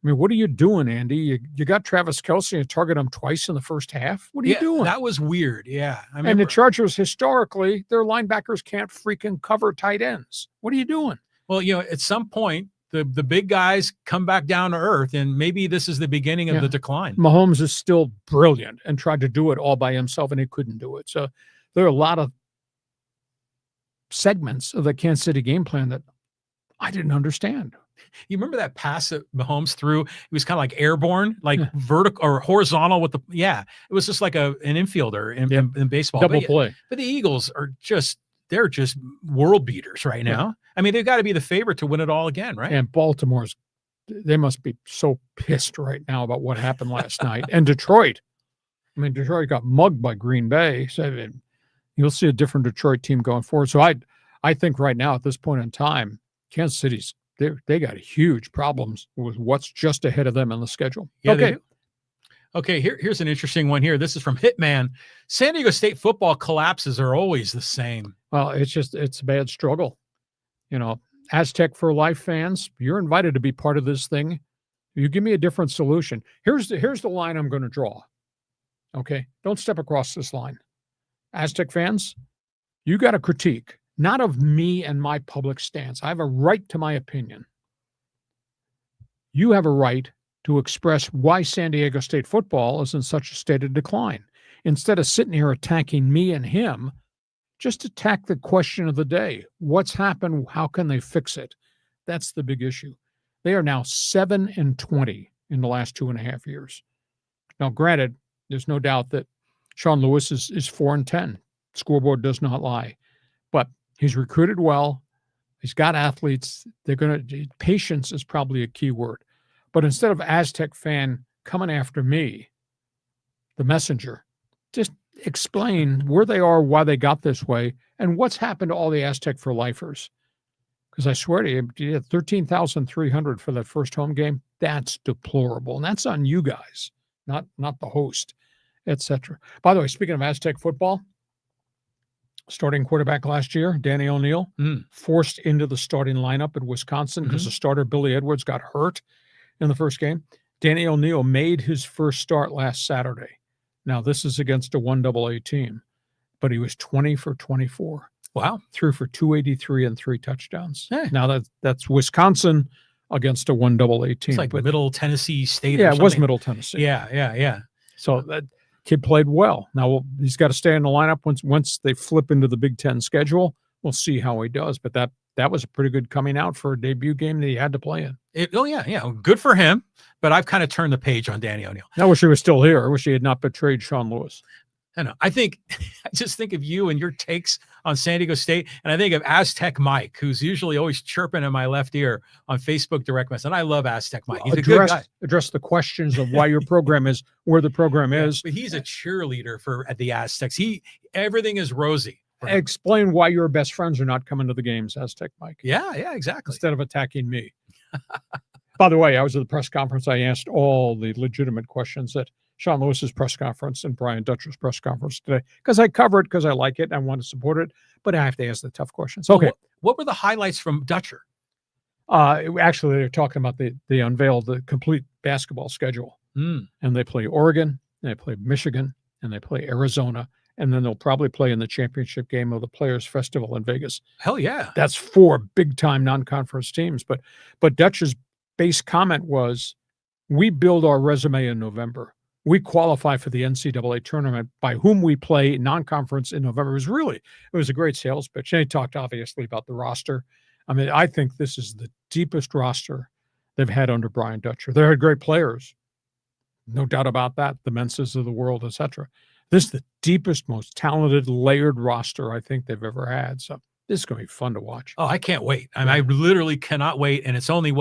I mean, what are you doing, Andy? You got Travis Kelce and target him twice in the first half. What are you doing? That was weird. Yeah. And the Chargers, historically, their linebackers can't freaking cover tight ends. What are you doing? Well, at some point, the big guys come back down to earth, and maybe this is the beginning of the decline. Mahomes is still brilliant and tried to do it all by himself, and he couldn't do it. So there are a lot of segments of the Kansas City game plan that I didn't understand. You remember that pass that Mahomes threw? It was kind of like airborne, like vertical or horizontal with it was just like an infielder in baseball. Double play. But the Eagles are they're just world beaters right now. Yeah. I mean, they've got to be the favorite to win it all again, right? And they must be so pissed right now about what happened last night. And Detroit. I mean, Detroit got mugged by Green Bay. So you'll see a different Detroit team going forward. So I think right now at this point in time, Kansas City's they got huge problems with what's just ahead of them on the schedule. Yeah, okay. Here's an interesting one here. This is from Hitman. San Diego State football collapses are always the same. Well, it's a bad struggle. Aztec for Life fans, you're invited to be part of this thing. You give me a different solution. Here's the line I'm going to draw. Okay? Don't step across this line. Aztec fans, you got a critique, not of me and my public stance. I have a right to my opinion. You have a right to express why San Diego State football is in such a state of decline. Instead of sitting here attacking me and him, just attack the question of the day. What's happened? How can they fix it? That's the big issue. They are now 7-20 in the last 2.5 years. Now, granted, there's no doubt that Sean Lewis is 4-10. Scoreboard does not lie. But he's recruited well. He's got athletes. Patience is probably a key word. But instead of Aztec fan coming after me, the messenger, just explain where they are, why they got this way, and what's happened to all the Aztec for lifers. Because I swear to you had 13,300 for that first home game. That's deplorable. And that's on you guys, not the host, etc. By the way, speaking of Aztec football, starting quarterback last year, Danny O'Neill, forced into the starting lineup at Wisconsin because the starter, Billy Edwards, got hurt in the first game. Danny O'Neill made his first start last Saturday. Now, this is against a 1AA team, but he was 20 for 24. Wow. Threw for 283 and 3 touchdowns. Hey. Now, that's Wisconsin against a 1AA team. It's like Middle Tennessee State. Yeah, it was Middle Tennessee. Yeah. So that kid played well. Now, he's got to stay in the lineup once they flip into the Big Ten schedule. We'll see how he does. But that was a pretty good coming out for a debut game that he had to play in. Good for him. But I've kind of turned the page on Danny O'Neill. I wish he was still here. I wish he had not betrayed Sean Lewis. I know. I just think of you and your takes on San Diego State, and I think of Aztec Mike, who's usually always chirping in my left ear on Facebook direct message. And I love Aztec Mike. He's a good guy. Address the questions of why your program is where the program is. But he's a cheerleader for the Aztecs. Everything is rosy. Explain why your best friends are not coming to the games, Aztec Mike. Yeah, exactly. Instead of attacking me. By the way, I was at the press conference. I asked all the legitimate questions at Sean Lewis's press conference and Brian Dutcher's press conference today because I cover it because I like it and I want to support it, but I have to ask the tough questions. Okay. What were the highlights from Dutcher? Actually, they're talking about they unveiled the complete basketball schedule. And they play Oregon, and they play Michigan, and they play Arizona, and then they'll probably play in the championship game of the Players Festival in Vegas. Hell yeah. That's 4 big-time non-conference teams. But Dutcher's base comment was, we build our resume in November. We qualify for the NCAA tournament by whom we play non-conference in November. It was a great sales pitch. And he talked obviously about the roster. I mean, I think this is the deepest roster they've had under Brian Dutcher. They had great players. No doubt about that. The Menses of the world, etc. This is the deepest, most talented, layered roster I think they've ever had. So this is going to be fun to watch. Oh, I can't wait. I mean, I literally cannot wait. And it's only,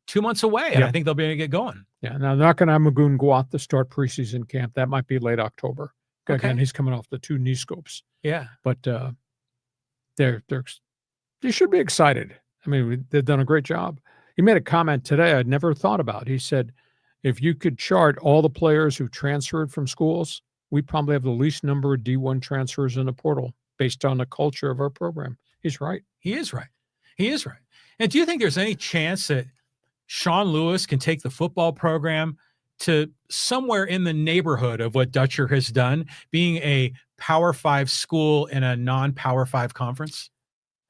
2 months away, and I think they'll be able to get going. Yeah, now they're not going to have Magoon go out to start preseason camp. That might be late October. Okay. Again, he's coming off the 2 knee scopes. Yeah. But they should be excited. I mean, they've done a great job. He made a comment today I'd never thought about. He said, if you could chart all the players who transferred from schools, we probably have the least number of D1 transfers in the portal based on the culture of our program. He's right. He is right. And do you think there's any chance that Sean Lewis can take the football program to somewhere in the neighborhood of what Dutcher has done, being a Power 5 school in a non-Power 5 conference?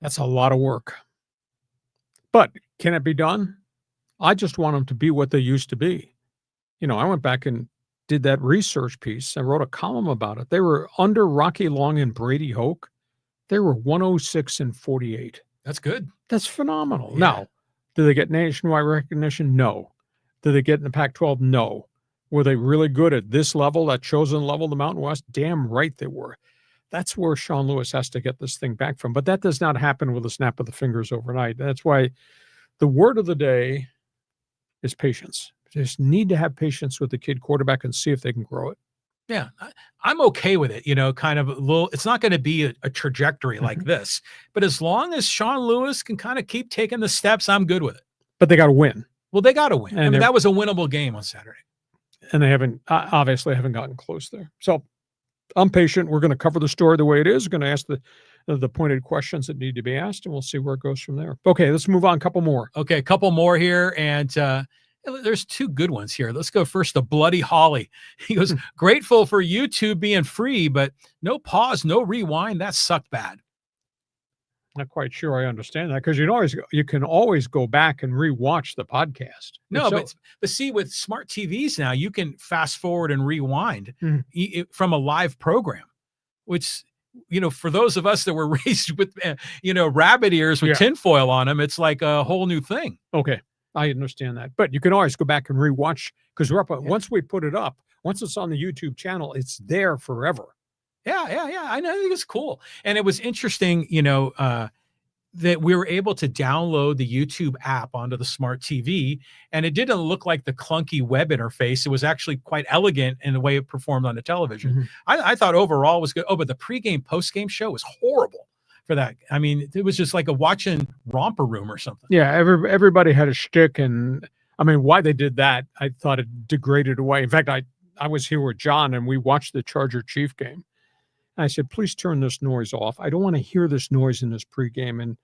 That's a lot of work. But can it be done? I just want them to be what they used to be. I went back and did that research piece. I wrote a column about it. They were under Rocky Long and Brady Hoke. They were 106-48. That's good. That's phenomenal. Yeah. Now, do they get nationwide recognition? No. Do they get in the Pac-12? No. Were they really good at this level, that chosen level, the Mountain West? Damn right they were. That's where Sean Lewis has to get this thing back from. But that does not happen with a snap of the fingers overnight. That's why the word of the day is patience. You just need to have patience with the kid quarterback and see if they can grow it. Yeah, I'm okay with it. Kind of a little, it's not going to be a trajectory like this, but as long as Sean Lewis can kind of keep taking the steps, I'm good with it. But they got to win. Well, they got to win. I mean, that was a winnable game on Saturday. And they obviously haven't gotten close there. So I'm patient. We're going to cover the story the way it is. We're going to ask the pointed questions that need to be asked, and we'll see where it goes from there. Okay, let's move on. A couple more. Okay, a couple more here. And There's two good ones here. Let's go first to Bloody Holly. He goes, grateful for YouTube being free, but no pause, no rewind. That sucked bad. Not quite sure I understand that, because you can always go back and rewatch the podcast. No, but see, with smart TVs now, you can fast forward and rewind from a live program, which, for those of us that were raised with, rabbit ears with tinfoil on them, it's like a whole new thing. Okay, I understand that. But you can always go back and rewatch, because we're up. Once we put it up, once it's on the YouTube channel, it's there forever. Yeah. I know. I think it's cool. And it was interesting, that we were able to download the YouTube app onto the smart TV, and it didn't look like the clunky web interface. It was actually quite elegant in the way it performed on the television. I thought overall it was good. Oh, but the pregame, postgame show was horrible for that. I mean, it was just like watching Romper Room or something. Yeah, everybody had a shtick, and I mean, why they did that, I thought it degraded away. In fact, I was here with John, and we watched the Charger-Chief game. I said, please turn this noise off. I don't want to hear this noise in this pregame, and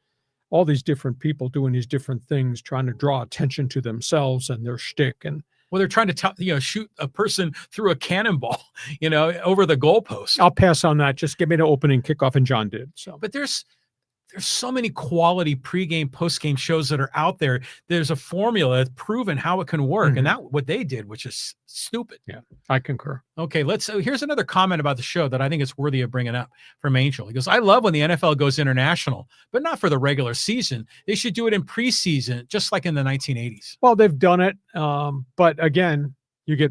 all these different people doing these different things, trying to draw attention to themselves and their shtick. And they're trying to shoot a person through a cannonball, over the goalpost. I'll pass on that. Just give me the opening kickoff, and John did. So, but there's so many quality pregame, postgame shows that are out there. There's a formula proven how it can work, and that what they did, which is stupid. Yeah, I concur. Okay, here's another comment about the show that I think it's worthy of bringing up from Angel. He goes, I love when the NFL goes international, but not for the regular season. They should do it in preseason, just like in the 1980s. Well, they've done it, but again, you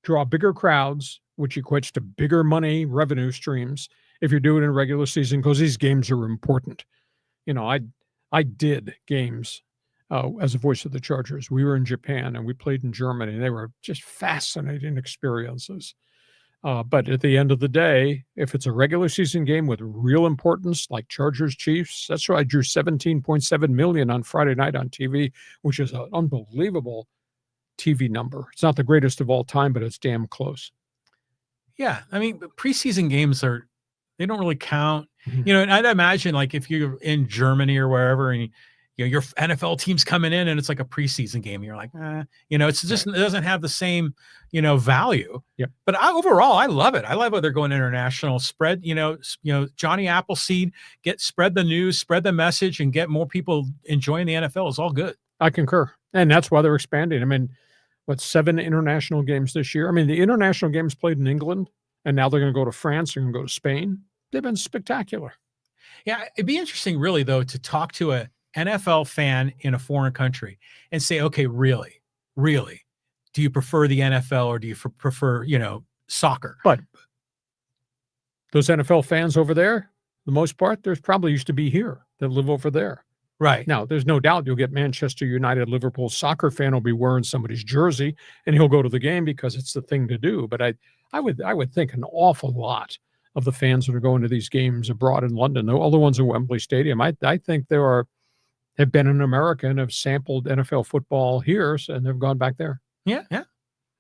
draw bigger crowds, which equates to bigger money revenue streams if you do it in regular season, because these games are important. I did games as a voice of the Chargers. We were in Japan and we played in Germany, and they were just fascinating experiences. But at the end of the day, if it's a regular season game with real importance, like Chargers Chiefs, that's why I drew 17.7 million on Friday night on TV, which is an unbelievable TV number. It's not the greatest of all time, but it's damn close. Yeah, I mean, preseason games they don't really count, and I'd imagine, like, if you're in Germany or wherever, and your NFL team's coming in and it's like a preseason game, you're like, it's just, it doesn't have the same, value. Yeah. But overall, I love it. I love how they're going international. Spread, Johnny Appleseed, spread the news, spread the message, and get more people enjoying the NFL. It's all good. I concur. And that's why they're expanding. I mean, 7 international games this year? I mean, the international games played in England, and now they're going to go to France. They're going to go to Spain. They've been spectacular. Yeah, it'd be interesting, really, though, to talk to a NFL fan in a foreign country and say, okay, really, do you prefer the NFL or do you prefer, soccer? But those NFL fans over there, the most part, there's probably used to be here that live over there. Right. Now, there's no doubt you'll get Manchester United, Liverpool soccer fan will be wearing somebody's jersey, and he'll go to the game because it's the thing to do. But I would think an awful lot of the fans that are going to these games abroad in London, all the ones at Wembley Stadium, I think have been in America and have sampled NFL football here, and they've gone back there. Yeah.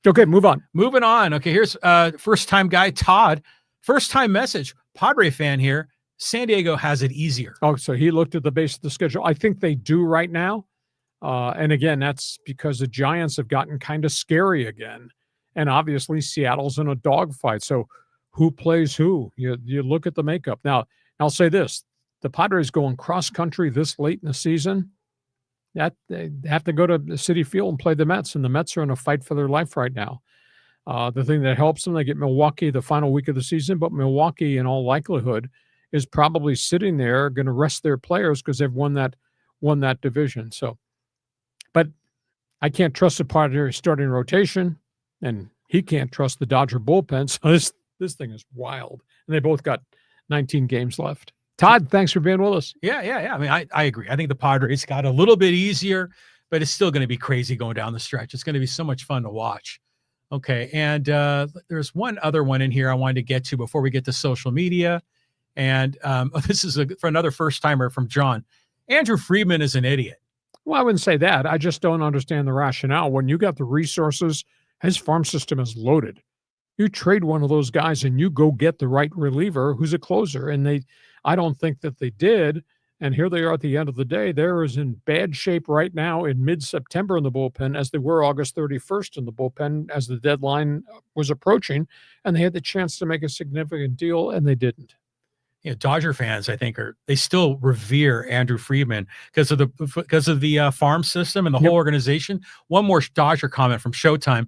Okay, move on. Moving on. Okay, here's first-time guy Todd. First-time message. Padre fan here. San Diego has it easier. Oh, so he looked at the base of the schedule. I think they do right now. And again, that's because the Giants have gotten kind of scary again. And obviously Seattle's in a dogfight. So who plays who? You look at the makeup. Now, I'll say this. The Padres going cross-country this late in the season, that they have to go to the Citi Field and play the Mets, and the Mets are in a fight for their life right now. The thing that helps them, they get Milwaukee the final week of the season, but Milwaukee, in all likelihood, is probably sitting there going to rest their players because they've won that division. So, but I can't trust the Padres starting rotation, and he can't trust the Dodger bullpen. So this thing is wild, and they both got 19 games left. Todd, thanks for being with us. Yeah. I mean, I agree. I think the Padres got a little bit easier, but it's still going to be crazy going down the stretch. It's going to be so much fun to watch. Okay, and there's one other one in here I wanted to get to before we get to social media. And this is for another first-timer from John. Andrew Friedman is an idiot. Well, I wouldn't say that. I just don't understand the rationale. When you got the resources, his farm system is loaded. You trade one of those guys and you go get the right reliever who's a closer. And I don't think that they did. And here they are at the end of the day. They're as in bad shape right now in mid-September in the bullpen as they were August 31st in the bullpen as the deadline was approaching. And they had the chance to make a significant deal, and they didn't. Dodger fans, I think, they still revere Andrew Friedman because of the farm system and the whole organization. One more Dodger comment from Showtime.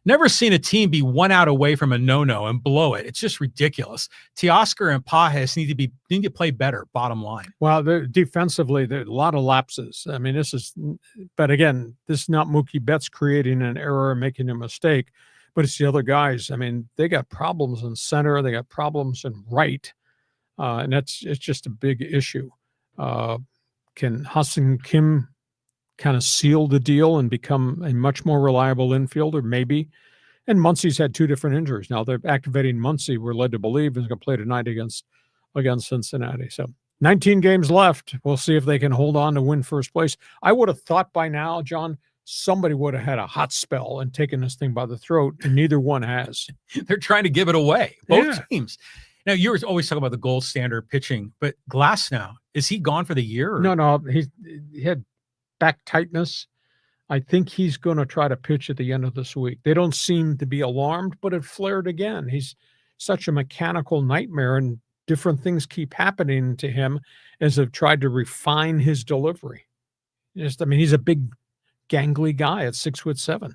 Never seen a team be 1 out away from a no-no and blow it. It's just ridiculous. Teoscar and Pages need to play better, bottom line. Well, defensively, there are a lot of lapses. I mean, but again, this is not Mookie Betts creating an error and making a mistake, but it's the other guys. I mean, they got problems in center. They got problems in right. And it's just a big issue. Can Ha-Seong Kim kind of seal the deal and become a much more reliable infielder? Maybe. And Muncy's had 2 different injuries. Now they're activating Muncy, we're led to believe, is going to play tonight against Cincinnati. So 19 games left. We'll see if they can hold on to win first place. I would have thought by now, John, somebody would have had a hot spell and taken this thing by the throat, and neither one has. They're trying to give it away, both teams. Now, you were always talking about the gold standard pitching, but Glass now, is he gone for the year? Or? No, he had back tightness. I think he's going to try to pitch at the end of this week. They don't seem to be alarmed, but it flared again. He's such a mechanical nightmare, and different things keep happening to him as they've tried to refine his delivery. He's a big, gangly guy at 6'7".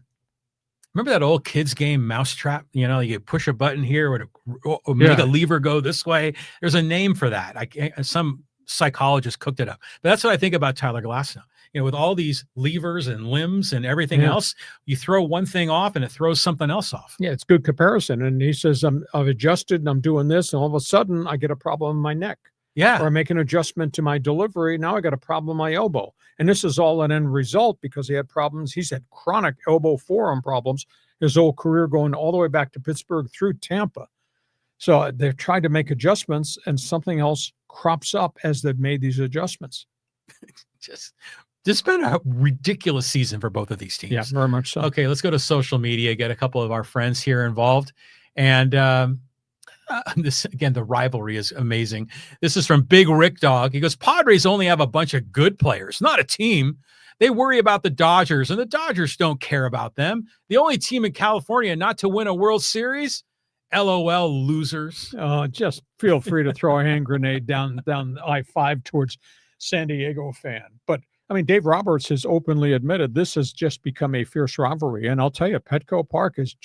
Remember that old kids game Mousetrap? You push a button here or make a lever go this way. There's a name for that. Some psychologist cooked it up. But that's what I think about Tyler Glass now. With all these levers and limbs and everything else, you throw one thing off and it throws something else off. Yeah, it's good comparison. And he says, I've adjusted and I'm doing this, and all of a sudden I get a problem in my neck. Yeah. Or I make an adjustment to my delivery. Now I got a problem in my elbow. And this is all an end result because he had problems. He's had chronic elbow forearm problems his whole career, going all the way back to Pittsburgh through Tampa. So they've tried to make adjustments, and something else crops up as they've made these adjustments. Just been a ridiculous season for both of these teams. Yeah, very much so. Okay, let's go to social media, get a couple of our friends here involved. And this, again, the rivalry is amazing. This is from Big Rick Dog. He goes, Padres only have a bunch of good players, not a team. They worry about the Dodgers, and the Dodgers don't care about them. The only team in California not to win a World Series? LOL, losers. Just feel free to throw a hand grenade down I-5 towards San Diego fan. But, I mean, Dave Roberts has openly admitted this has just become a fierce rivalry. And I'll tell you, Petco Park is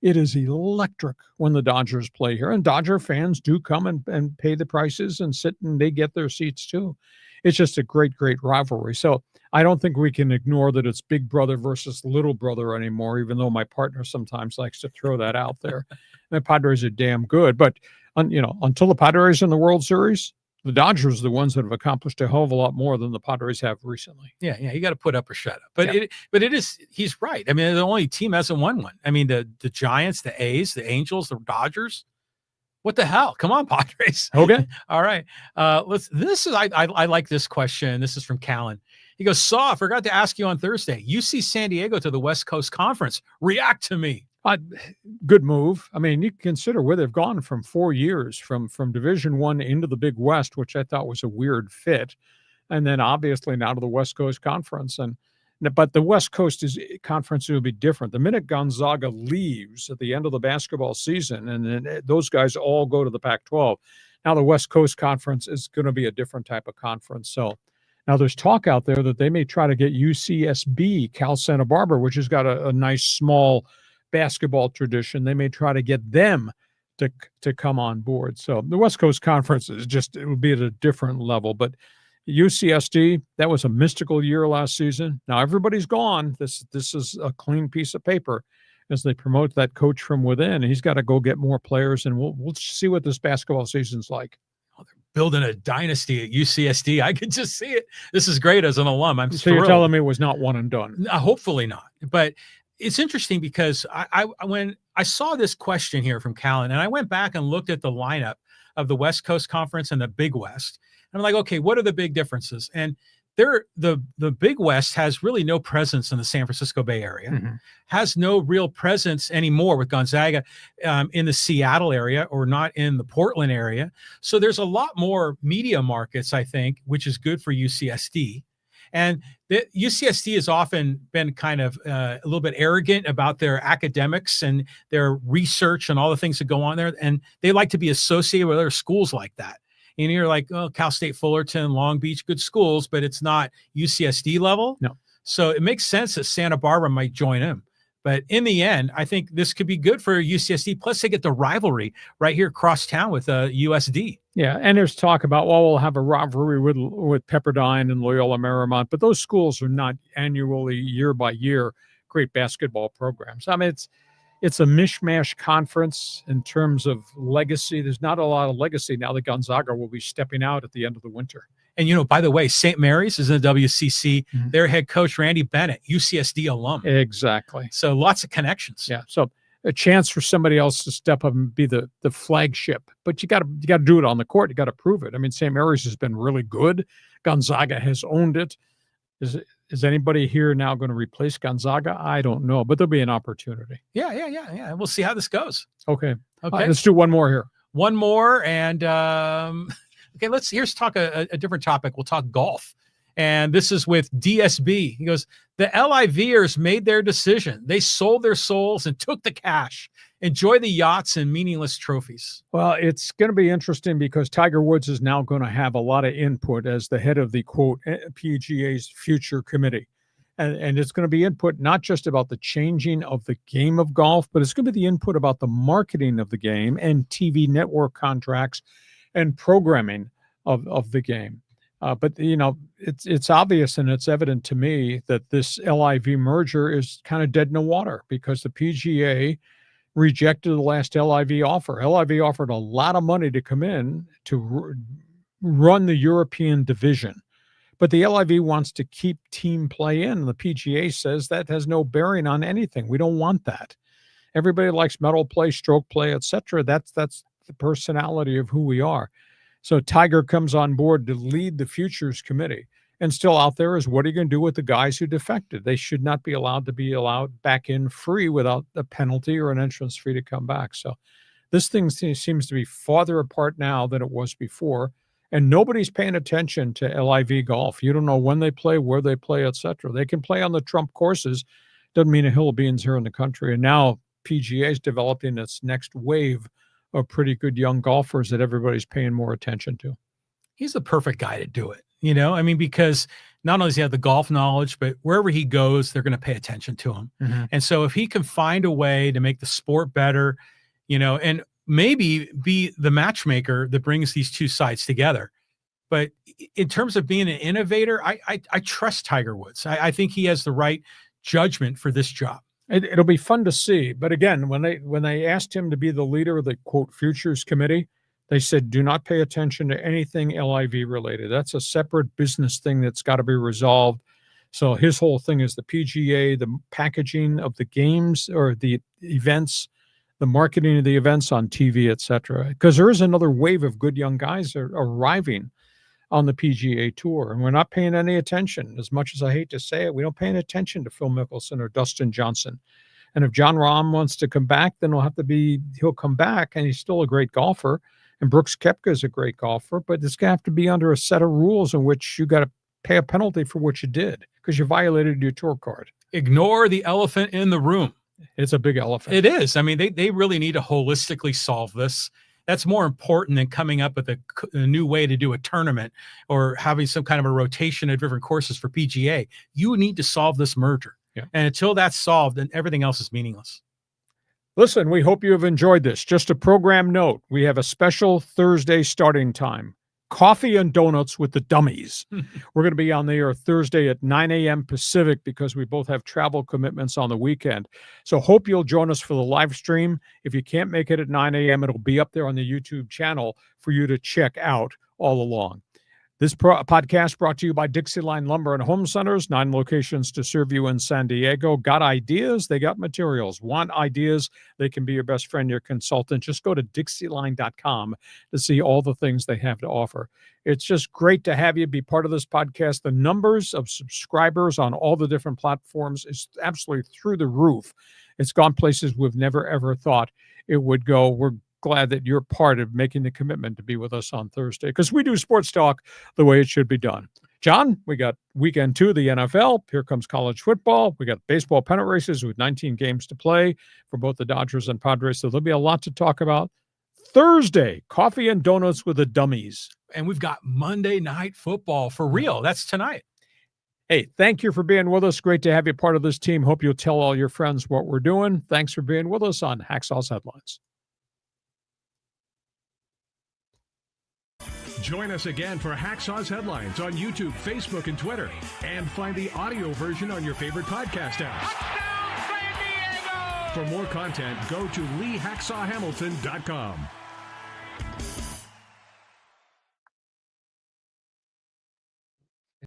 it is electric when the Dodgers play here. And Dodger fans do come and pay the prices and sit, and they get their seats too. It's just a great, great rivalry. So I don't think we can ignore that it's big brother versus little brother anymore, even though my partner sometimes likes to throw that out there. The Padres are damn good. But, until the Padres in the World Series, the Dodgers are the ones that have accomplished a hell of a lot more than the Padres have recently. Yeah, you got to put up or shut up. But he's right. I mean, the only team hasn't won one. I mean, the Giants, the A's, the Angels, the Dodgers. What the hell? Come on, Padres. Okay. All right. I like this question. This is from Callan. He goes, I forgot to ask you on Thursday. UC San Diego to the West Coast Conference. React to me. Good move. I mean, you consider where they've gone from 4 years from Division I into the Big West, which I thought was a weird fit. And then obviously now to the West Coast Conference. But the West Coast conference will be different. The minute Gonzaga leaves at the end of the basketball season, and then those guys all go to the Pac-12. Now the West Coast Conference is going to be a different type of conference. So now there's talk out there that they may try to get UCSB, Cal Santa Barbara, which has got a nice small basketball tradition. They may try to get them to come on board. So the West Coast Conference it will be at a different level. But UCSD, that was a mystical year last season. Now everybody's gone. This is a clean piece of paper as they promote that coach from within. He's got to go get more players, and we'll see what this basketball season's like. They're building a dynasty at UCSD. I could just see it. This is great as an alum. I'm so thrilled. You're telling me it was not one and done? Hopefully not. But it's interesting because when I saw this question here from Callan, and I went back and looked at the lineup of the West Coast Conference and the Big West, and I'm like, okay, what are the big differences? And the Big West has really no presence in the San Francisco Bay Area, has no real presence anymore with Gonzaga in the Seattle area or not in the Portland area. So there's a lot more media markets, I think, which is good for UCSD. And the UCSD has often been kind of a little bit arrogant about their academics and their research and all the things that go on there. And they like to be associated with other schools like that. And you're like, oh, Cal State Fullerton, Long Beach, good schools, but it's not UCSD level. No. So it makes sense that Santa Barbara might join them. But in the end, I think this could be good for UCSD. Plus, they get the rivalry right here across town with USD. Yeah, and there's talk about, well, we'll have a rivalry with Pepperdine and Loyola Marymount, but those schools are not annually, year by year, great basketball programs. I mean, it's a mishmash conference in terms of legacy. There's not a lot of legacy now that Gonzaga will be stepping out at the end of the winter. And, by the way, St. Mary's is in the WCC. Their head coach, Randy Bennett, UCSD alum. Exactly. So lots of connections. Yeah. So a chance for somebody else to step up and be the flagship. But you got to do it on the court. You got to prove it. I mean, St. Mary's has been really good. Gonzaga has owned it. Is anybody here now going to replace Gonzaga? I don't know, but there'll be an opportunity. Yeah. We'll see how this goes. Okay. Let's do one more here. One more, and okay, here's talk a different topic. We'll talk golf. And this is with DSB. He goes, the LIVers made their decision. They sold their souls and took the cash. Enjoy the yachts and meaningless trophies. Well, it's going to be interesting because Tiger Woods is now going to have a lot of input as the head of the, quote, PGA's future committee. And it's going to be input not just about the changing of the game of golf, but it's going to be the input about the marketing of the game and TV network contracts and programming of the game. But it's obvious and it's evident to me that this LIV merger is kind of dead in the water because the PGA rejected the last LIV offer. LIV offered a lot of money to come in to run the European division. But the LIV wants to keep team play in. The PGA says that has no bearing on anything. We don't want that. Everybody likes medal play, stroke play, etc. That's the personality of who we are. So Tiger comes on board to lead the Futures Committee. And still out there is, what are you going to do with the guys who defected? They should not be allowed back in free without a penalty or an entrance fee to come back. So this thing seems to be farther apart now than it was before. And nobody's paying attention to LIV golf. You don't know when they play, where they play, etc. They can play on the Trump courses. Doesn't mean a hill of beans here in the country. And now PGA is developing its next wave of pretty good young golfers that everybody's paying more attention to. He's the perfect guy to do it. Because not only does he have the golf knowledge, but wherever he goes, they're going to pay attention to him. And so if he can find a way to make the sport better, and maybe be the matchmaker that brings these two sides together. But in terms of being an innovator, I trust Tiger Woods. I think he has the right judgment for this job. It'll be fun to see. But again, when they asked him to be the leader of the, quote, Futures Committee, they said, do not pay attention to anything LIV related. That's a separate business thing that's got to be resolved. So his whole thing is the PGA, the packaging of the games or the events, the marketing of the events on TV, etc. Because there is another wave of good young guys are arriving on the PGA Tour, and we're not paying any attention. As much as I hate to say it, we don't pay any attention to Phil Mickelson or Dustin Johnson. And if John Rahm wants to come back, then he'll come back, and he's still a great golfer. And Brooks Koepka is a great golfer, but it's going to have to be under a set of rules in which you got to pay a penalty for what you did because you violated your tour card. Ignore the elephant in the room. It's a big elephant. It is. I mean, they really need to holistically solve this. That's more important than coming up with a new way to do a tournament or having some kind of a rotation of different courses for PGA. You need to solve this merger. Yeah. And until that's solved, then everything else is meaningless. Listen, we hope you have enjoyed this. Just a program note, we have a special Thursday starting time. Coffee and donuts with the dummies. We're going to be on the air Thursday at 9 a.m. Pacific because we both have travel commitments on the weekend. So hope you'll join us for the live stream. If you can't make it at 9 a.m., it'll be up there on the YouTube channel for you to check out all along. This podcast brought to you by DIXIELINE Lumber and Home Centers, 9 locations to serve you in San Diego. Got ideas? They got materials. Want ideas? They can be your best friend, your consultant. Just go to DIXIELINE.com to see all the things they have to offer. It's just great to have you be part of this podcast. The numbers of subscribers on all the different platforms is absolutely through the roof. It's gone places we've never, ever thought it would go. We're glad that you're part of making the commitment to be with us on Thursday, because we do sports talk the way it should be done. John, we got weekend 2 of the NFL. Here comes college football. We got baseball pennant races with 19 games to play for both the Dodgers and Padres. So there'll be a lot to talk about. Thursday, coffee and donuts with the dummies. And we've got Monday Night Football for real. That's tonight. Hey, thank you for being with us. Great to have you part of this team. Hope you'll tell all your friends what we're doing. Thanks for being with us on Hacksaw's Headlines. Join us again for Hacksaw's Headlines on YouTube, Facebook, and Twitter. And find the audio version on your favorite podcast apps. For more content, go to LeeHacksawHamilton.com.